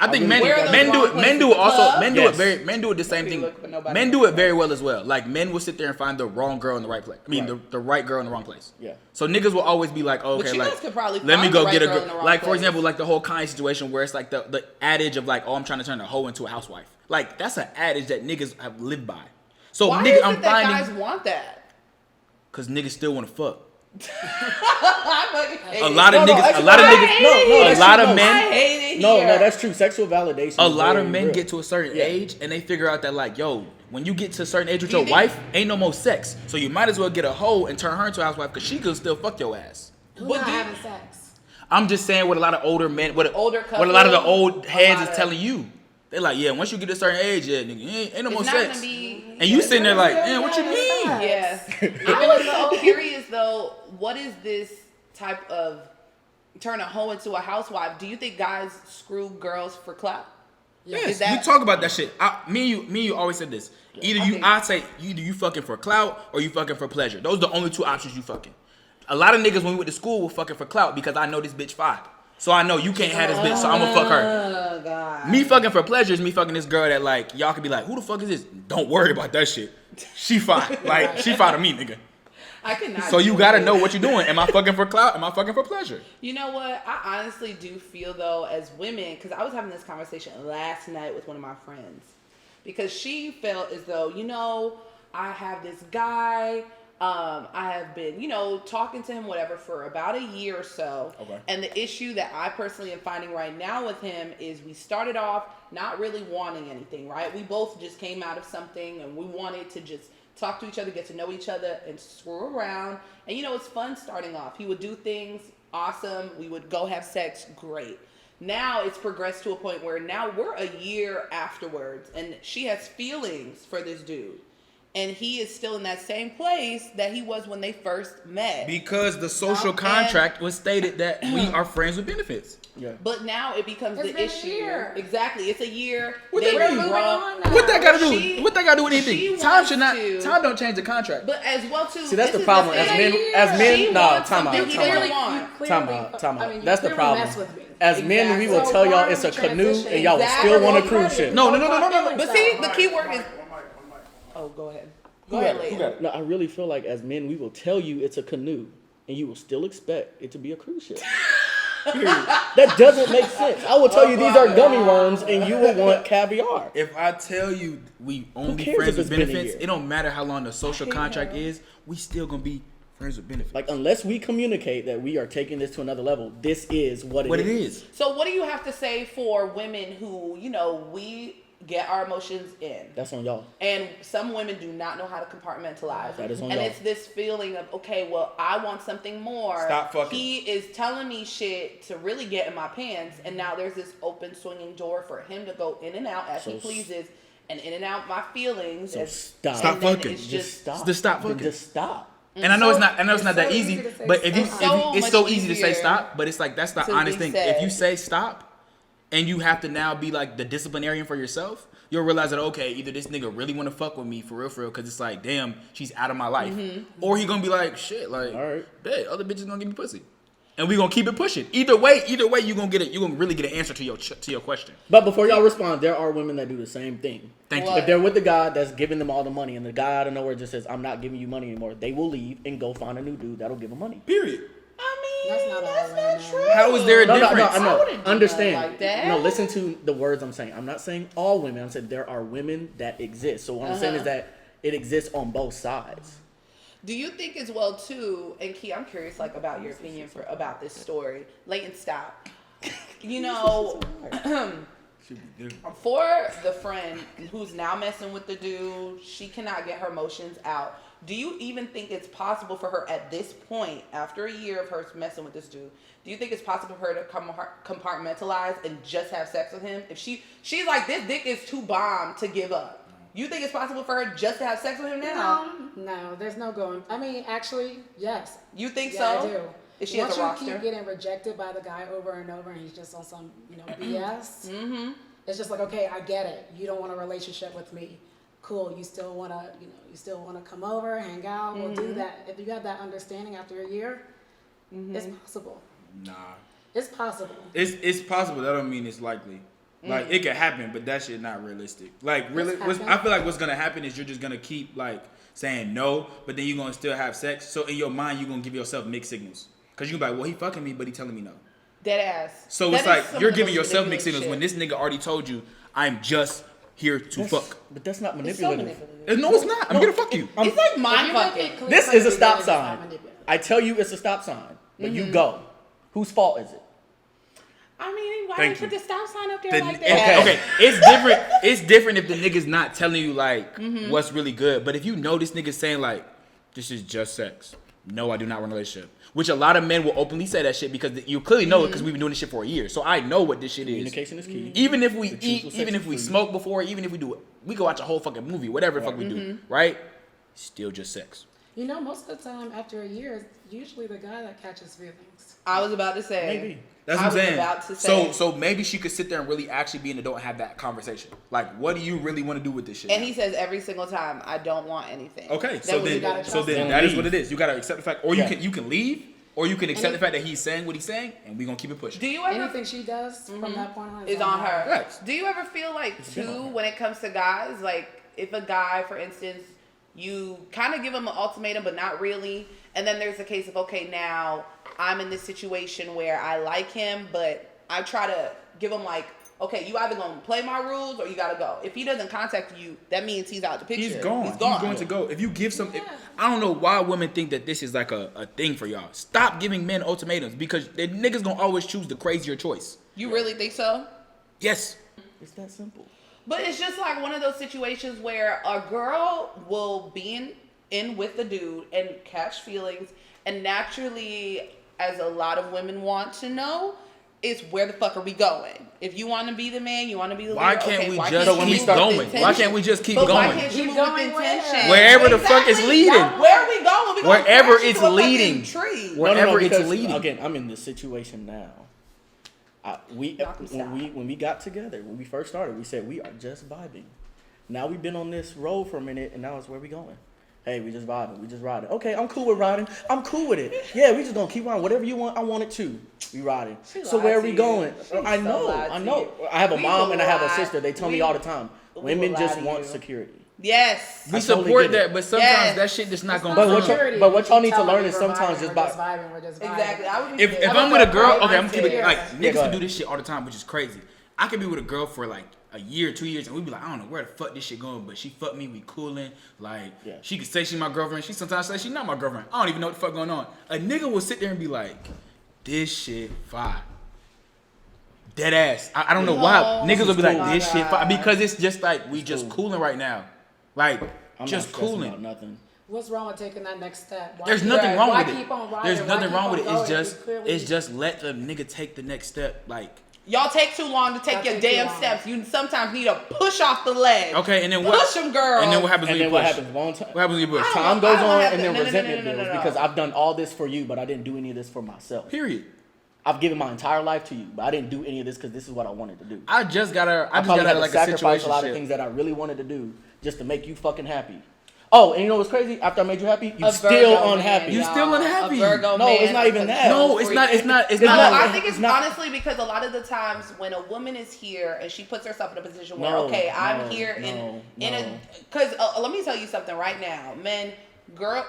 I think men Where are those do wrong it. Men do places? it also. Club? Men do it Yes. very. Men do it the same thing. look, but nobody Men knows. do it very well as well. Like men will sit there and find the wrong girl in the right place. I mean, the right girl in the wrong place. Yeah. So niggas will always be like, oh, But okay, you like guys could probably let me find go the right get a girl in girl. the wrong Like for place. example, like the whole Kanye situation where it's like the adage of like, oh, I'm trying to turn a hoe into a housewife. Like that's an adage that niggas have lived by. So Why nigga, is I'm it that guys finding want that? because niggas still want to fuck. I fucking hate A it. lot of No, niggas. actually, A lot of I niggas. hate it. A that's lot true, of no. I men. hate it No, here. that's true. Sexual validation. A is lot very of men real. get to a certain age and they figure out that like, yo, when you get to a certain age with Do you your think- wife, ain't no more sex. So you might as well get a hoe and turn her into a housewife because she could still fuck your ass. Who But not do you- having sex? I'm just saying what a lot of older men, what Older a lot of the couples, old heads a is lot of- telling you. They're like, yeah, once you get to a certain age, yeah, nigga, ain't no more It's not sex. gonna be. And you sitting there like, man, what you mean? Yeah. I was so curious though. What is this type of turn a hoe into a housewife? Do you think guys screw girls for clout? Yes, Is that- you talk about that shit. Me and you always said this. Either I'd say either you fucking for clout or you fucking for pleasure. Those are the only two options you fucking. A lot of niggas when we went to school were fucking for clout because I know this bitch fine. So I know you can't have this bitch, so I'm gonna fuck her. Oh God. Me fucking for pleasure is me fucking this girl that like y'all could be like, who the fuck is this? Don't worry about that shit. She fine. Like she fine to me, nigga. I cannot. So you do gotta it. know what you're doing. Am I fucking for clout? Am I fucking for pleasure? You know what? I honestly do feel though, as women, because I was having this conversation last night with one of my friends, because she felt as though, you know, I have this guy. I have been, you know, talking to him, whatever, for about a year or so. Okay. And the issue that I personally am finding right now with him is we started off not really wanting anything, right? We both just came out of something and we wanted to just talk to each other, get to know each other, and screw around. And, you know, it's fun starting off. He would do things, awesome. We would go have sex, great. Now it's progressed to a point where now we're a year afterwards and she has feelings for this dude. And he is still in that same place that he was when they first met. Because the social contract was stated that we are friends with benefits. Yeah. But now it becomes It's the been a issue. year. Exactly. It's a year. What They that mean? grew Moving up. on now. What that gotta do? She- What that gotta do with she anything? Time wants should not. to- Time don't change the contract. But as well too. See, that's this the is problem. As thing. men, She no, wants time out, something he time doesn't out. want. Time out. Time I out. mean, you That's the clearly problem. mess with me. As men, we will Exactly. tell So y'all why it's are a we canoe, transitioning? and y'all will Exactly. still want to cruise ship. No. But see, the key word is. Oh, go ahead. Go ahead, lady. No, I really feel like as men, we will tell you it's a canoe, and you will still expect it to be a cruise ship. Period. That doesn't make sense. I will tell you these are gummy worms, and you will want caviar. If I tell you we only cares friends if with it's been a benefits, year? it don't matter how long the social contract is. We still gonna be friends with benefits. Like, unless we communicate that we are taking this to another level, this is what what it it is. is. So what do you have to say for women who, you know, we get our emotions in? That's on y'all. And some women do not know how to compartmentalize. That is on And y'all. it's this feeling of, okay, well, I want something more. Stop fucking. He is telling me shit to really get in my pants, and now there's this open swinging door for him to go in and out as he So pleases, and in and out my feelings. So and- stop. Stop and then fucking. It's Just just stop. Just stop Then fucking. Just stop. And I know it's not. I know it's it's not that so easy. easy to say But if you, stop. it's so easy to say easier stop. But it's like that's the to honest be thing. said. If you say stop, and you have to now be like the disciplinarian for yourself, you'll realize that okay, either this nigga really want to fuck with me for real, because it's like damn, she's out of my life, or he gonna be like shit, like All right. bet other bitches gonna give me pussy, and we gonna keep it pushing. Either way, you gonna get it. You gonna really get an answer to your question. But before y'all respond, there are women that do the same thing. Thank What? you. If they're with the guy that's giving them all the money, and the guy out of nowhere just says, "I'm not giving you money anymore," they will leave and go find a new dude that'll give them money. Period. I That's not all That's women. not true. How is there a difference? No, I no. wouldn't do Understand. nothing like that. No, listen to the words I'm saying. I'm not saying all women. I'm saying there are women that exist. So what I'm saying is that it exists on both sides. Do you think as well too, and Key, I'm curious like about your opinion about this story. Leighton, stop. You know, for the friend who's now messing with the dude, she cannot get her emotions out. Do you even think it's possible for her at this point, after a year of her messing with this dude, do you think it's possible for her to compartmentalize and just have sex with him? If she's like, this dick is too bomb to give up. You think it's possible for her just to have sex with him now? No, there's no going. I mean, actually, yes. You think Yeah, so? I do. If she Once has a roster? you keep getting rejected by the guy over and over, and he's just on some, BS. Mm-hmm. It's just like, okay, I get it. You don't want a relationship with me. Cool. You still wanna, you still wanna come over, hang out. We'll do that. If you have that understanding after a year, it's possible. Nah. It's possible. It's possible. That don't mean it's likely. Like it could happen, but that shit not realistic. Like really, It's I feel like what's gonna happen is you're just gonna keep like saying no, but then you're gonna still have sex. So in your mind, you're gonna give yourself mixed signals. Cause you gonna be like, well, he fucking me, but he telling me no. Dead ass. So That it's is like some you're of the giving most yourself mixed signals manipulative when this nigga already told you, I'm just here to fuck. But that's not shit. It's so manipulative. manipulative. No, it's not. I'm here to fuck you. It's like If mind you make fucking. it clear This from is a the stop beginning, it's not sign. manipulative. I tell you it's a stop sign, but you go. Whose fault is it? I mean, why Thank would you put you. the stop sign up there The- like okay. that? Okay, it's different. It's different if the nigga's not telling you like what's really good. But if you know this nigga's saying like, this is just sex. No, I do not want a relationship. Which a lot of men will openly say that shit because you clearly know it because we've been doing this shit for a year. So I know what this shit is. Communication is key. Even if we The truth eat, will set even you if we free. smoke before, even if we do it, we go watch a whole fucking movie, whatever the fuck we do, right? Still just sex. Most of the time after a year, it's usually the guy that catches feelings. I was about to say. Maybe. That's I what I'm was saying. about to say. So maybe she could sit there and really actually be an adult and have that conversation. Like, what do you really want to do with this shit? And now? he says every single time, I don't want anything. Okay, That so was then, gotta so trust then him. that is Leave. what it is. You gotta accept the fact, or Yeah. you can leave, or you can accept And the fact that he's saying what he's saying, and we gonna keep it pushing. Do you ever Anything she does from that point on is on her? Right. Do you ever feel like been on too her. when it comes to guys, like if a guy, for instance, you kind of give him an ultimatum, but not really, and then there's a case of okay, now I'm in this situation where I like him, but I try to give him like, okay, you either gonna play my rules or you gotta go. If he doesn't contact you, that means he's out the picture. He's gone. He's gone. He's going to go. If you give some, I don't know why women think that this is like a thing for y'all. Stop giving men ultimatums because the niggas gonna always choose the crazier choice. You really think so? Yes. It's that simple. But it's just like one of those situations where a girl will be in with the dude and catch feelings, and naturally, as a lot of women want to know, is where the fuck are we going? If you want to be the man, you want to be the Why leader, can't okay, we why just can't you keep move with going? intention? Why can't we just keep But why going? can't you Keep move with going where? intention? Wherever the fuck it's Exactly. leading. Where are we going? We gonna Wherever crash it's into a fucking leading. tree. Wherever it's because, leading. Again, I'm in this situation now. When we got together, when we first started, we said we are just vibing. Now we've been on this road for a minute, and now it's where we going. Hey, we just vibing. We just riding. Okay, I'm cool with riding. I'm cool with it. Yeah, we just gonna keep riding. Whatever you want, I want it too. We riding. So lied where are to we you. going? She I so know. lied I to know. you. I have a We mom will and I have a lie. sister. They tell me We- all the time. we Women will just lie to want you. security. Yes. We I totally support get that, it. but sometimes Yes. that shit just not gonna But come. what y'all- but what y'all need to learn is sometimes just we're by- vibing, we're just vibing. Exactly. I would be If scared. I'm with a girl, okay, I'm I'm gonna keep it serious. like Yeah, niggas go can ahead. do this shit all the time, which is crazy. I could be with a girl for like a year, 2 years, and we be like, I don't know where the fuck this shit going, but she fucked me, we coolin'. Like, Yeah. she could say she my girlfriend, she sometimes say she not my girlfriend. I don't even know what the fuck going on. A nigga will sit there and be like, this shit fire. Dead ass. I don't know why. No. Niggas will be like, Oh my this shit fire. God. Because it's just like, we just cool. cooling right now. Like, I'm just not stressing cooling. about nothing. What's wrong with taking that next step? Why There's keep- nothing wrong why with it. keep on riding? There's Why nothing keep wrong on with it. going? It's You just let the nigga take the next step. Like, Y'all take too long to take Y'all your take too damn long. steps. You sometimes need to push off the ledge. okay, and then what? Push them, girl. And then what happens And when then you what push? happens? Long time. What happens when you push? I don't Time I goes don't on, have and to- then no, no, no, resentment no, no, builds no, no. because I've done all this for you, but I didn't do any of this for myself. Period. I've given my entire life to you, but I didn't do any of this because this is what I wanted to do. I just got I out probably of had to like a sacrifice a lot of situation. things that I really wanted to do just to make you fucking happy. Oh, and you know what's crazy? After I made you happy, you A still Virgo unhappy. man, You y'all. still unhappy. A Virgo No, man it's not is even a that. No, it's freak. not. It's not. It's No, not. I think it's not- honestly because a lot of the times when a woman is here and she puts herself in a position where, No, okay, I'm no, here no, in a, because let me tell you something right now, men,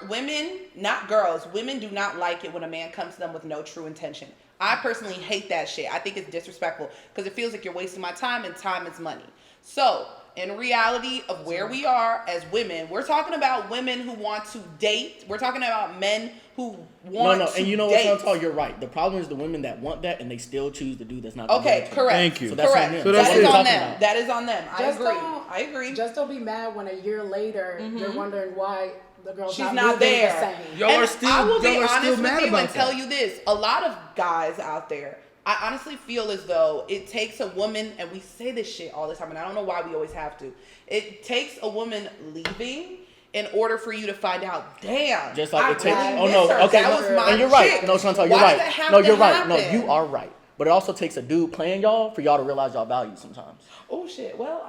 women, not girls, women do not like it when a man comes to them with no true intention. I personally hate that shit. I think it's disrespectful because it feels like you're wasting my time, and time is money. So, in reality of where we are as women, we're talking about women who want to date. We're talking about men who want to date. And you know what, Chantal, you're right. The problem is the women that want that and they still choose to do that's not. Okay, correct. Thank you. So that's correct. on them. So That is on them. about. That is on them. Just I agree. Just don't be mad when a year later you're wondering why the girl's She's not not moving there. the same. Y'all And are still, I will be y'all are honest still with mad you about and tell that. you this. A lot of guys out there, I honestly feel as though it takes a woman, and we say this shit all the time, and I don't know why we always have to. It takes a woman leaving in order for you to find out, damn. Just like it takes. really Oh miss no, her. okay, That was my and you're right. chick. No, Chantal, you're Why right. does it have No, to you're right. No, happen? you are right. But it also takes a dude playing y'all for y'all to realize y'all value sometimes. Oh shit. Well,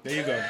There you go.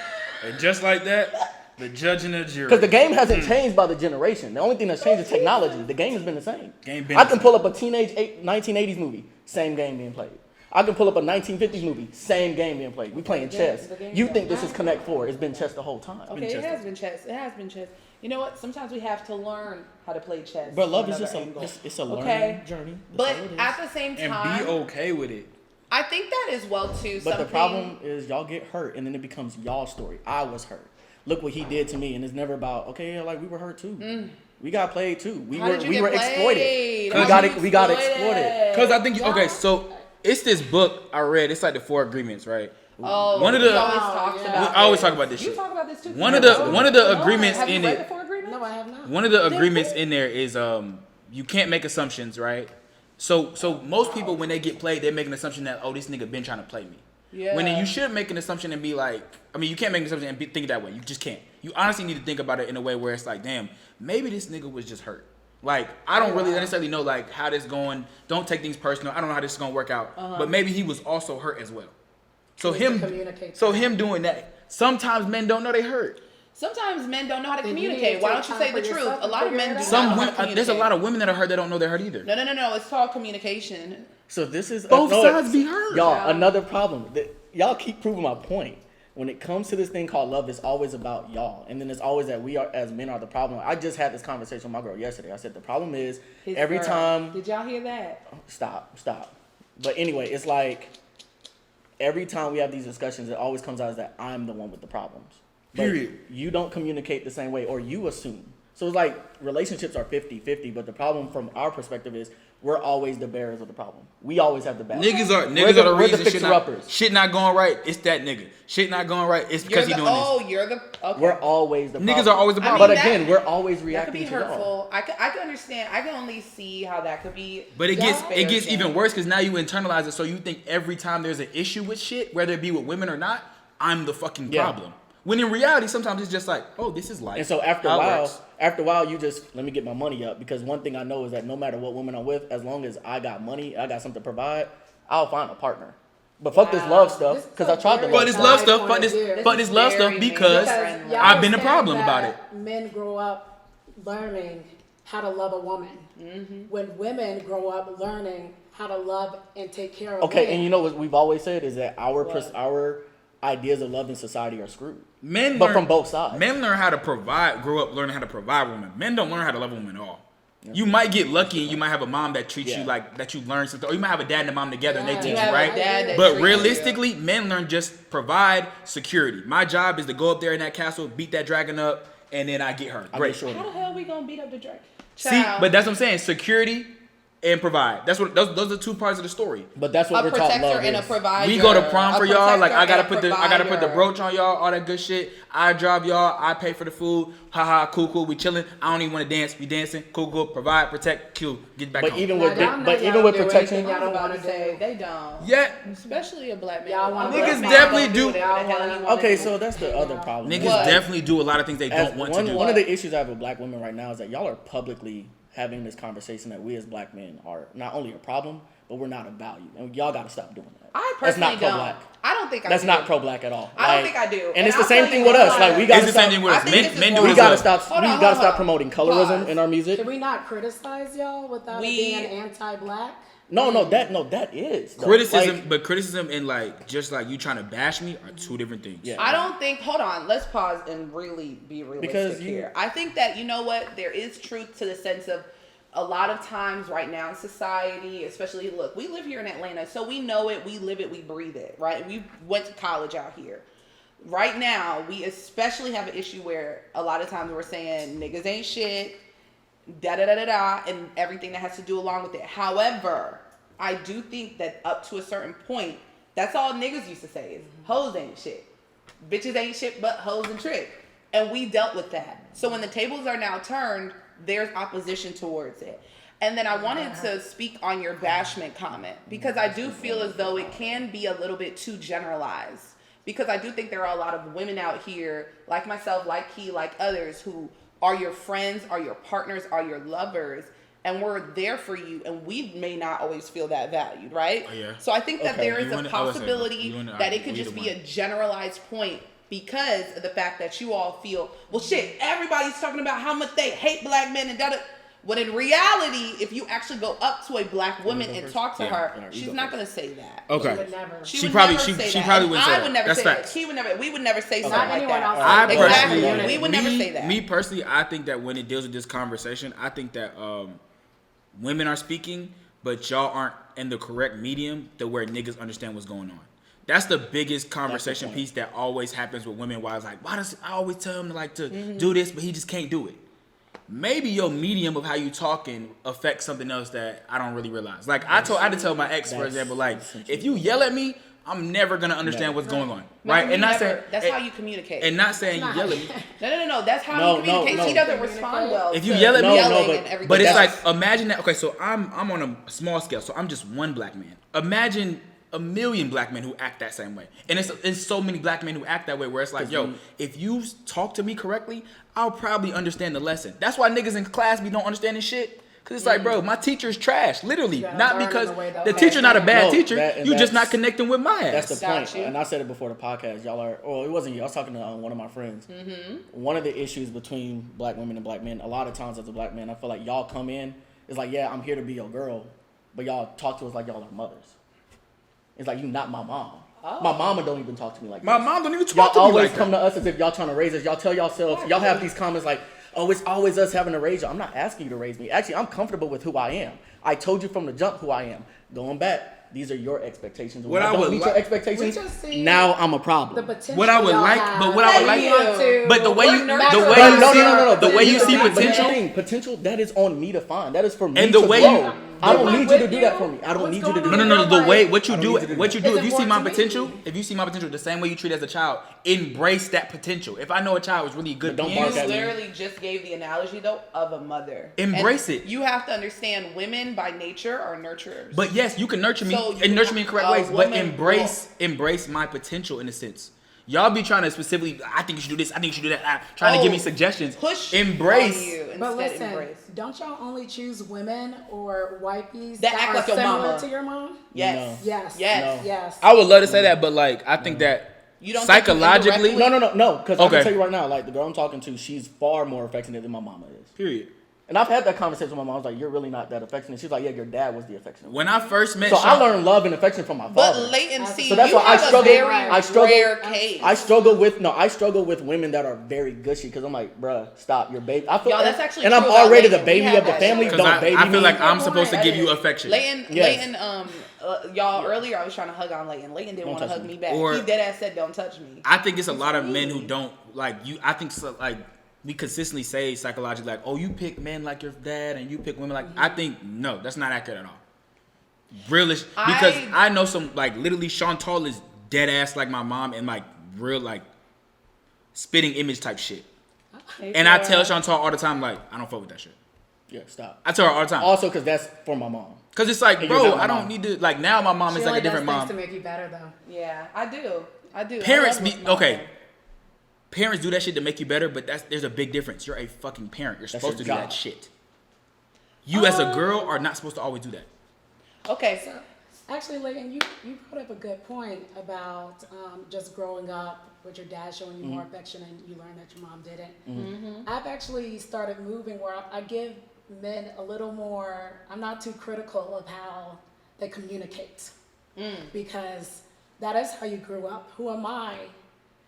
And just like that, the judge and the jury. Because the game hasn't changed by the generation. The only thing that's changed is technology. The game has been the same. Game been I the can same. pull up a 1980s movie, same game being played. I can pull up a 1950s movie, same game being played. We playing chess. the game You don't think this is matter. Connect 4. It's been chess the whole time. okay, it has been chess. It has been chess. You know what? Sometimes we have to learn how to play chess. But love from is just another angle. it's a learning Okay. journey. That's But all it is. at the same time, and be okay with it. I think that as well too. But the something- problem is y'all get hurt and then it becomes y'all story. I was hurt. Look what he did to me, and it's never about okay, yeah, like we were hurt too. We got played too. We How were did you we get were played? exploited. How We got did it. you We got exploited? exploited. Because I think, okay, so it's this book I read. It's like the 4 Agreements, right? Oh, One of he the- always talks yeah. about. I always this. talk about this You shit. talk about this too. One of the agreements have in you read it. the 4 agreements? No, I have not. One of the agreements in there is you can't make assumptions, right? So most people when they get played, they make an assumption that this nigga been trying to play me. Yeah. When then you should make an assumption and be like, I mean, you can't make an assumption and think that way. You just can't. You honestly need to think about it in a way where it's like, damn, maybe this nigga was just hurt. Like, I don't really necessarily know like how this going. Don't take things personal. I don't know how this is gonna work out. But maybe he was also hurt as well. So Needs to communicate him doing that. Sometimes men don't know they hurt. Sometimes men don't know how to Then you need communicate. to Why take don't you time say the for truth? yourself A to lot of figure men it do out. not Some know how to women, communicate. there's a lot of women that are hurt that don't know they're hurt either. No. It's called communication. So this is Both sides be hurt. Y'all, another problem. Y'all keep proving my point. When it comes to this thing called love, it's always about y'all, and then it's always that we are as men are the problem. I just had this conversation with my girl yesterday. I said the problem is His every girl. time. Did y'all hear that? Stop. But anyway, it's like every time we have these discussions, it always comes out as that I'm the one with the problems. But Period. you don't communicate the same way, or you assume. So it's like relationships are 50-50, but the problem from our perspective is we're always the bearers of the problem. We always have the bad. Niggas are We're the we're reason fixer-uppers. shit not going right. It's that nigga. Shit not going right. It's because he doing this. You're the. Okay. We're always the problem. Niggas are always the I mean, problem. But that- again, we're always That could reacting be to y'all. hurtful. I can understand. I can only see how that could be. But it gets embarrassing. even worse because now you internalize it. So you think every time there's an issue with shit, whether it be with women or not, I'm the fucking Yeah. problem. When in reality, sometimes it's just like, oh, this is life. And so after a How it while, works. you just let me get my money up, because one thing I know is that no matter what woman I'm with, as long as I got money, I got something to provide, I'll find a partner. But fuck this love stuff, This is because I tried to very But love this stuff. love Side stuff, point but of this, view. but this love stuff Very because man-friendly. y'all I've been the understand problem about that it. Men grow up learning how to love a woman. When women grow up learning how to love and take care of Okay, men. and you know what we've always said is that our What? our ideas of love in society are screwed. Men But learn, from both sides. Men learn how to provide, grow up learning how to provide women. Men don't learn how to love a woman at all. You might get lucky and you might have a mom that treats you Yeah. like that you learn something, or you might have a dad and a mom together and they Yeah. teach You you, have a right? dad that But treats you. realistically, men learn just provide security. My job is to go up there in that castle, beat that dragon up, and then I get her. I Great. make sure. How the hell we gonna beat up the dragon? See, Child. but that's what I'm saying. Security and provide. That's what those are 2 parts of the story. But that's what a we're taught protector love and a is. provider. We go to prom A for y'all. Like protector I gotta and a put the provider. brooch on y'all, all that good shit. I drive y'all. I pay for the food. Haha, cool. We chilling. I don't even want to dance. We dancing. Cool. Provide, protect, kill. Get back But home. even Now, with y'all know but y'all even with do protection, anything I was y'all about don't to wanna say do. they don't. yeah, Especially a black man. Y'all wanna A do black Niggas man definitely don't do. what the hell he wanna okay, do. so that's the other problem. niggas What? definitely do a lot of things they As don't want one, to do. one of the issues I have with black women right now is that y'all are publicly having this conversation that we as black men are not only a problem, but we're not of value. And y'all got to stop doing that. I That's personally not don't. pro-black. I don't think I That's do. not pro-black at all. I don't think I do. And it's And the same I'll thing tell with you us. why. Like we got It's to the same stop. thing with I us. think this is Men do why. We as gotta well. stop. Hold We on, gotta hold stop on. promoting colorism Pause. in our music. Can we not criticize y'all without it being anti-black? that is though. Criticism, Like, but criticism and like just like you trying to bash me are two different things. Yeah. I don't think. Hold on. Let's pause and really be realistic here. I think that you know what, there is truth to the sense of a lot of times right now in society, especially look, we live here in Atlanta, so we know it, we live it, we breathe it, right? We went to college out here. Right now, we especially have an issue where a lot of times we're saying niggas ain't shit, da da da da da, and everything that has to do along with it. However, I do think that up to a certain point, that's all niggas used to say is hoes ain't shit. Bitches ain't shit but hoes and trick. And we dealt with that. So when the tables are now turned, there's opposition towards it. And then I wanted to speak on your bashment comment because I do feel as though it can be a little bit too generalized. Because I do think there are a lot of women out here, like myself, like Key, like others, who are your friends, are your partners, are your lovers, and we're there for you, and we may not always feel that valued, right? Oh, yeah. So I think that there is You a wanna- possibility that it could we just the be one. a generalized point because of the fact that you all feel, well, shit, everybody's talking about how much they hate black men and da-da. When in reality, if you actually go up to a black woman and talk to her, she's not going to say that. She Okay. would never. She probably never say she that. probably And wouldn't say I that. would never That's say facts. that. He would never. We would never say something Not like anyone that. else. I Exactly. personally, We would never say that. Me personally, I think that when it deals with this conversation, I think that women are speaking, but y'all aren't in the correct medium to where niggas understand what's going on. That's the biggest conversation point. piece that always happens with women. Why it's like, why does I always tell him to like to do this, but he just can't do it? Maybe your medium of how you talking affects something else that I don't really realize. Like I had to tell my ex, for That's example, like essentially if you yell at me, I'm never gonna understand what's going on, right? No, And not never. saying That's how you communicate. and not saying you yell at me. No. That's how No, he communicates. no. He doesn't respond well. If you to yell at me, yelling but- and everything. But it's like, else. imagine that. Okay, so I'm on a small scale, so I'm just one black man. Imagine a million black men who act that same way, and it's so many black men who act that way. Where it's like, yo, if you talk to me correctly, I'll probably understand the lesson. That's why niggas in class be don't understand this shit. Cause it's like, bro, my teacher's trash, literally. gotta Not learn because the way they'll the teacher's not a bad No, teacher. and You just not that's- connecting with my ass. That's the Got point. you. And I said it before the podcast. Y'all are, well, it wasn't you. I was talking to one of my friends. One of the issues between black women and black men, a lot of times as a black man, I feel like y'all come in, it's like, yeah, I'm here to be your girl, but y'all talk to us like y'all are mothers. It's like, you not my mom. My mama don't even talk to me like My this. mom don't even Y'all talk to me always like come that. to us as if y'all trying to raise us. Y'all tell yourselves, y'all have these comments like, oh, it's always us having to raise you. I'm not asking you to raise me. Actually, I'm comfortable with who I am. I told you from the jump who I am. Going back, these are your expectations. When What I I don't would meet like- your expectations, We just see now I'm a the problem. potential. What I would y'all like- have. but what I would like- You want to- But the way you, We're the nurturing way But you no, see, no, no, no. the But way you here's the see thing, but here's the potential. thing. Potential, that is on me to find. That is for me And the to way grow. you- I don't I'm need you to with do you. that for me. I don't What's need you to going do on No, that. no, no. The Like, way what you I don't do, need you to do what you that. do. It's If you see my important to me. potential, if you see my potential, the same way you treat as a child, embrace that potential. If I know a child is really good, But don't You bark at me. literally just gave the analogy though of a mother. Embrace And it. You have to understand women by nature are nurturers. But yes, you can nurture me So you and nurture me in correct a ways. But woman embrace my potential in a sense. Y'all be trying to specifically. I think you should do this. I think you should do that. Trying to give me suggestions. Push Embrace. on you But instead listen, embrace. don't y'all only choose women or wifeys That that act are like your similar mama. to your mom? Yes. Yes. Yes. No. Yes. I would love to say that, but like I think that You don't think you psychologically. indirectly- No. Because I Okay. can tell you right now, like the girl I'm talking to, she's far more affectionate than my mama is. Period. And I've had that conversation with my mom. I was like, you're really not that affectionate. She's like, yeah, your dad was the affectionate one. When I first met So I Sean, learned love and affection from my But father. latency, So that's you why I have struggle- a very I struggle- rare case. I struggle with women that are very gushy because I'm like, bruh, stop, your baby. I feel, Y'all, that's actually and I'm true about already the Layton. We baby have of the that family. shit. Don't because baby I feel me. like I'm Good supposed to point. give you affection. Layton, Yes. y'all, earlier I was trying to hug on Layton. Layton didn't Don't want to touch hug me. me back. Or- He dead ass said, don't touch me. I think it's a lot of men who don't like you. I think so, like we consistently say psychologically like, oh, you pick men like your dad and you pick women like. I think no, that's not accurate at all. Realish because I know some like literally Chantal is dead ass like my mom and like real like spitting image type shit. And I tell Chantal all the time like I don't fuck with that shit. Yeah, stop. I tell her all the time Also, because that's for my mom. because it's like And you're bro, not my I don't mom. need to like now my mom She is like only a different does mom. things to make you better, though. Yeah, I do. I Parents love be my mom. okay. Parents do that shit to make you better, but there's a big difference. You're a fucking parent. You're supposed to your do that job. shit. You as a girl are not supposed to always do that. Okay, So, actually, Layton, you brought up a good point about just growing up with your dad showing you more affection and you learned that your mom didn't. I've actually started moving where I give men a little more, I'm not too critical of how they communicate. Because that is how you grew up. Who am I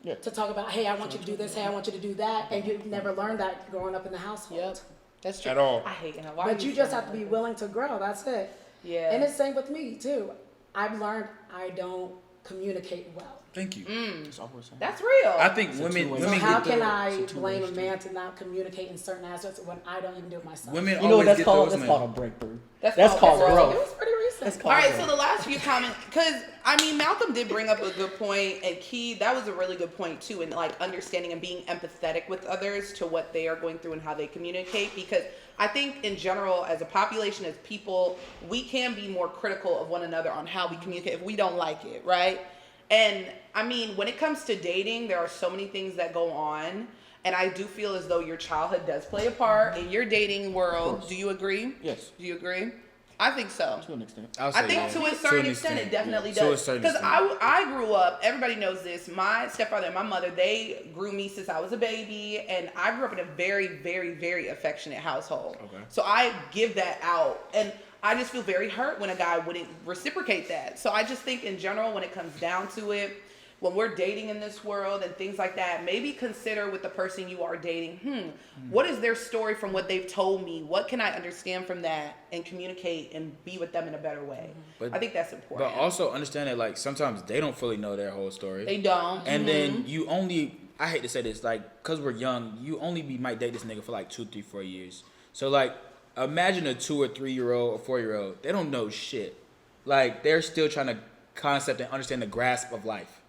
to talk about, hey, I want you to do this, hey, I want you to do that, and you never learned that growing up in the household. Yep. That's true. At all. I hate it. But you just have to be willing to grow. That's it. Yeah. And it's same with me too. I've learned I don't communicate well. Thank you. That's real. I think women So how get can the- I blame a man to not communicate in certain aspects when I don't even do it myself? women You know what always that's get called? those That's men. called a breakthrough. That's That's called called growth. It growth. was pretty recent. That's All called right, growth. so the last few comments, because I mean, Malcolm did bring up a good point, and Key, that was a really good point too, in like understanding and being empathetic with others to what they are going through and how they communicate. Because I think in general, as a population, as people, we can be more critical of one another on how we communicate if we don't like it, right? And I mean, when it comes to dating, there are so many things that go on. And I do feel as though your childhood does play a part in your dating world. Do you agree? Yes. Do you agree? I think so. To an extent. I'll I say think yeah. to a certain an extent, it definitely To a does. certain Because extent. I grew up, everybody knows this, my stepfather and my mother, they grew me since I was a baby. And I grew up in a very, very, very affectionate household. Okay. So I give that out. And I just feel very hurt when a guy wouldn't reciprocate that. So I just think in general, when it comes down to it, when we're dating in this world and things like that, maybe consider with the person you are dating, what is their story from what they've told me? What can I understand from that and communicate and be with them in a better way? But- I think that's important. But also understand that like sometimes they don't fully know their whole story. They don't. And then you only, I hate to say this, like, cause we're young, you only might date this nigga for like 2, 3, 4 years. So like, imagine a 2 or 3 year old or 4 year old. They don't know shit. Like they're still trying to concept and understand the grasp of life.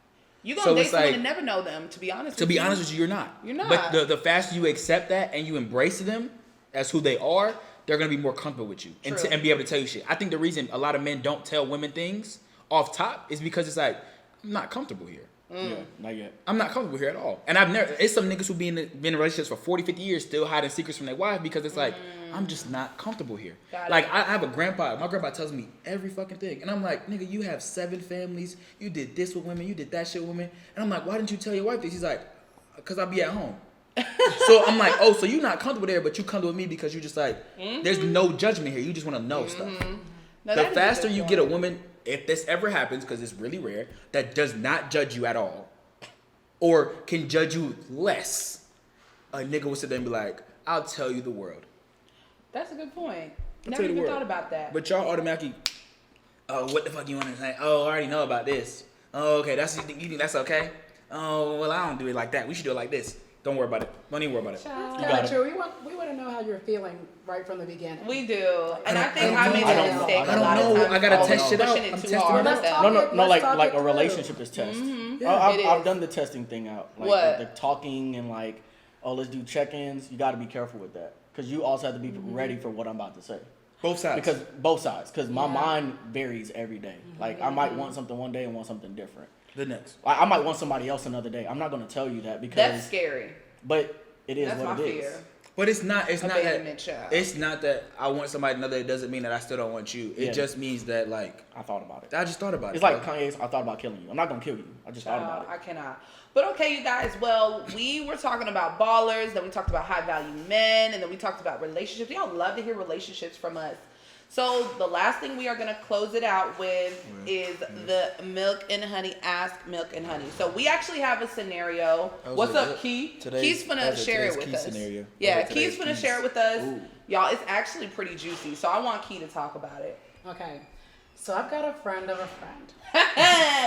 You're going So to date it's someone like- and never know them, to be honest To with be you. honest with you, you're not. You're not. But the faster you accept that and you embrace them as who they are, they're gonna be more comfortable with you and, True. and be able to tell you shit. I think the reason a lot of men don't tell women things off top is because it's like, I'm not comfortable here. Yeah, not yet. I'm not comfortable here at all. And I've never, it's some niggas who been in relationships for 40, 50 years still hiding secrets from their wife because it's like, I'm just not comfortable here. Got Like, it. I have a grandpa. My grandpa tells me every fucking thing. And I'm like, nigga, you have 7 families. You did this with women. You did that shit with women. And I'm like, why didn't you tell your wife this? He's like, because I be at home. So I'm like, oh, so you're not comfortable there, but you comfortable with me because you just like, there's no judgment here. You just want to know stuff. Now, The that is a faster good you get a point. woman, if this ever happens, because it's really rare, that does not judge you at all, or can judge you less, a nigga will sit there and be like, I'll tell you the world. That's a good point. I'll Never tell you the even world. thought about that. But y'all automatically, oh, what the fuck you want to say? Oh, I already know about this. Oh, okay, you think that's okay? Oh, well, I don't do it like that. We should do it like this. Don't worry about it. Don't even worry about it. That's got kind it. of true. We want to know how you're feeling right from the beginning. We do. And I think I I made don't a know. mistake I a don't lot know. of times. I gotta of test shit out. pushing it I'm too testing hard. it out. Let's No, talk. no, Let's talk like it a through. relationship is test. it I've is. done the testing thing out. Like What? the talking and like, oh, let's do check-ins. You got to be careful with that because you also have to be ready for what I'm about to say. Both sides. Because both sides. Because my Yeah. mind varies every day. Like I might want something one day and want something different. the next. I might want somebody else another day. I'm not going to tell you that because. That's scary. But it is That's what my it is. fear. But it's not that Abandonment child. it's not that I want somebody another. It doesn't mean that I still don't want you. It Yeah. just means that like I thought about it. I just thought about It's it. like Kanye's. I thought about killing you. I'm not gonna kill you. I just thought about it. I cannot. But okay, you guys. Well, we were talking about ballers, then we talked about high value men, and then we talked about relationships. Y'all love to hear relationships from us. So the last thing we are gonna close it out with is the Milk and Honey Ask Milk and Honey. So we actually have a scenario. What's up, Key? Key's gonna share it with us. Scenario. Yeah, That was Key's today's gonna Keys. share it with us. Ooh. Y'all, it's actually pretty juicy. So I want Key to talk about it. Okay. So I've got a friend of a friend,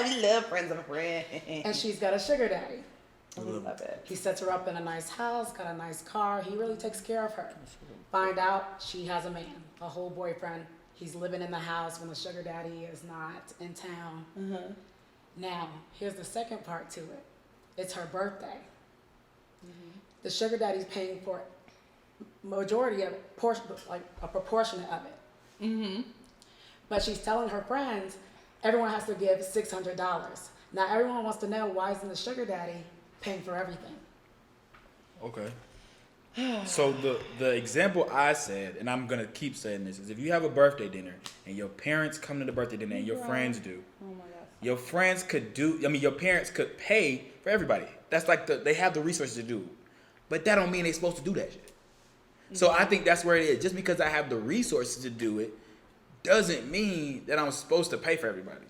We love friends of a friend. and she's got a sugar daddy. We love it. He sets her up in a nice house, got a nice car. He really takes care of her. Find out she has a man, a whole boyfriend. He's living in the house when the sugar daddy is not in town. Now, here's the second part to it. It's her birthday. The sugar daddy's paying for majority of it, like a proportionate of it. But she's telling her friends, everyone has to give $600. Now everyone wants to know, why isn't the sugar daddy paying for everything? Okay. So the example I said, and I'm gonna keep saying this, is if you have a birthday dinner and your parents come to the birthday dinner and your friends do, Oh my God. your friends could do. I mean, your parents could pay for everybody. That's like they have the resources to do, but that don't mean they're supposed to do that shit. So I think that's where it is. Just because I have the resources to do it, doesn't mean that I'm supposed to pay for everybody.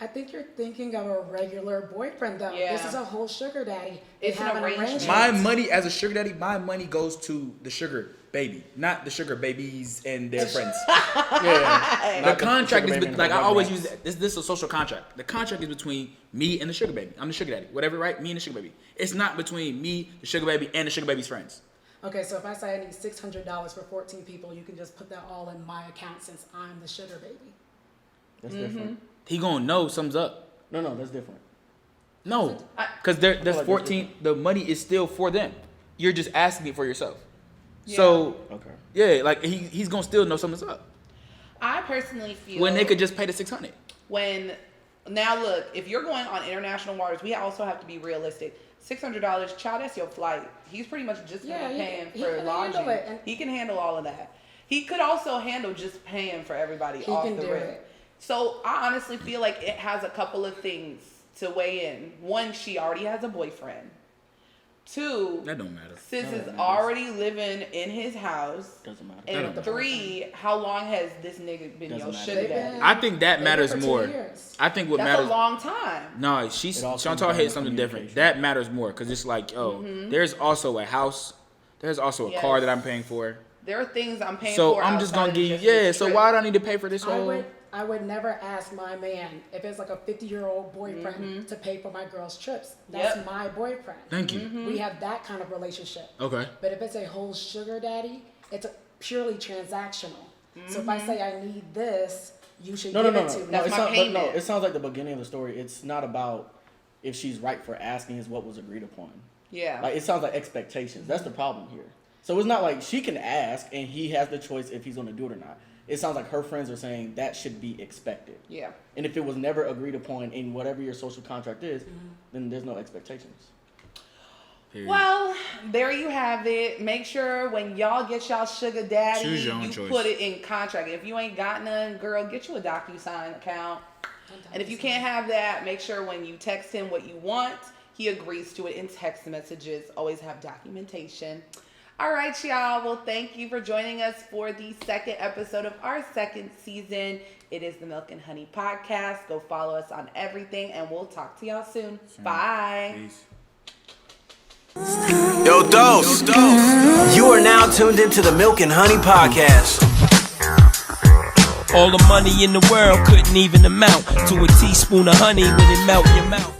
I think you're thinking of a regular boyfriend, though. Yeah. This is a whole sugar daddy. They It's an have arrangement. My money as a sugar daddy, my money goes to the sugar baby, not the sugar babies and their friends. Yeah. The contract is like I always use that. This is a social contract. The contract is between me and the sugar baby. I'm the sugar daddy, whatever, right? Me and the sugar baby. It's not between me, the sugar baby, and the sugar baby's friends. Okay, so if I say I need $600 for 14 people, you can just put that all in my account since I'm the sugar baby. That's different. He gonna know something's up. No, that's different. No, because there's like 14. The money is still for them. You're just asking it for yourself. So Okay. yeah, like he's gonna still know something's up I personally feel when they could just pay the $600. Now look, if you're going on international waters, we also have to be realistic. $600, child, that's your flight. He's pretty much just gonna be paying he for can lodging. handle it, and He can handle all of that. He could also handle just paying for everybody He off can the do rip. it. So I honestly feel like it has a couple of things to weigh in. One, she already has a boyfriend. Two, That don't matter. sis No, is that matters. already living in his house. Doesn't matter. And That three, how long has this nigga been Doesn't your matter. sugar They've daddy? been- I think that They've matters been for 2 more. years. I think what That's matters. a long time. No, It all Chantal comes down hit to something different. communication. That matters more because it's like, there's also a house, there's also a car Yes. that I'm paying for. There are things I'm paying So for. I'm just gonna outside give you, of just this so trip. why do I need to pay for this whole? I would never ask my man if it's like a 50-year-old boyfriend to pay for my girl's trips. That's Yep. my boyfriend. Thank you. We have that kind of relationship. Okay. But if it's a whole sugar daddy, it's purely transactional. So if I say I need this, you should No. give it to me. That's It my sounds, but no, payment. it sounds like the beginning of the story. It's not about if she's right for asking, is what was agreed upon. Yeah. Like it sounds like expectations. That's the problem here. So it's not like she can ask and he has the choice if he's going to do it or not. It sounds like her friends are saying that should be expected. Yeah. And if it was never agreed upon in whatever your social contract is, then there's no expectations. Period. Well, there you have it. Make sure when y'all get y'all sugar daddy, Choose your own you choice. put it in contract. If you ain't got none, girl, get you a DocuSign account. And if you can't have that, make sure when you text him what you want, he agrees to it in text messages. Always have documentation. All right, y'all. Well, thank you for joining us for the second episode of our second season. It is the Milk and Honey Podcast. Go follow us on everything, and we'll talk to y'all soon. Bye. Peace. Yo, Dose. You are now tuned into the Milk and Honey Podcast. All the money in the world couldn't even amount to a teaspoon of honey when it melt in your mouth.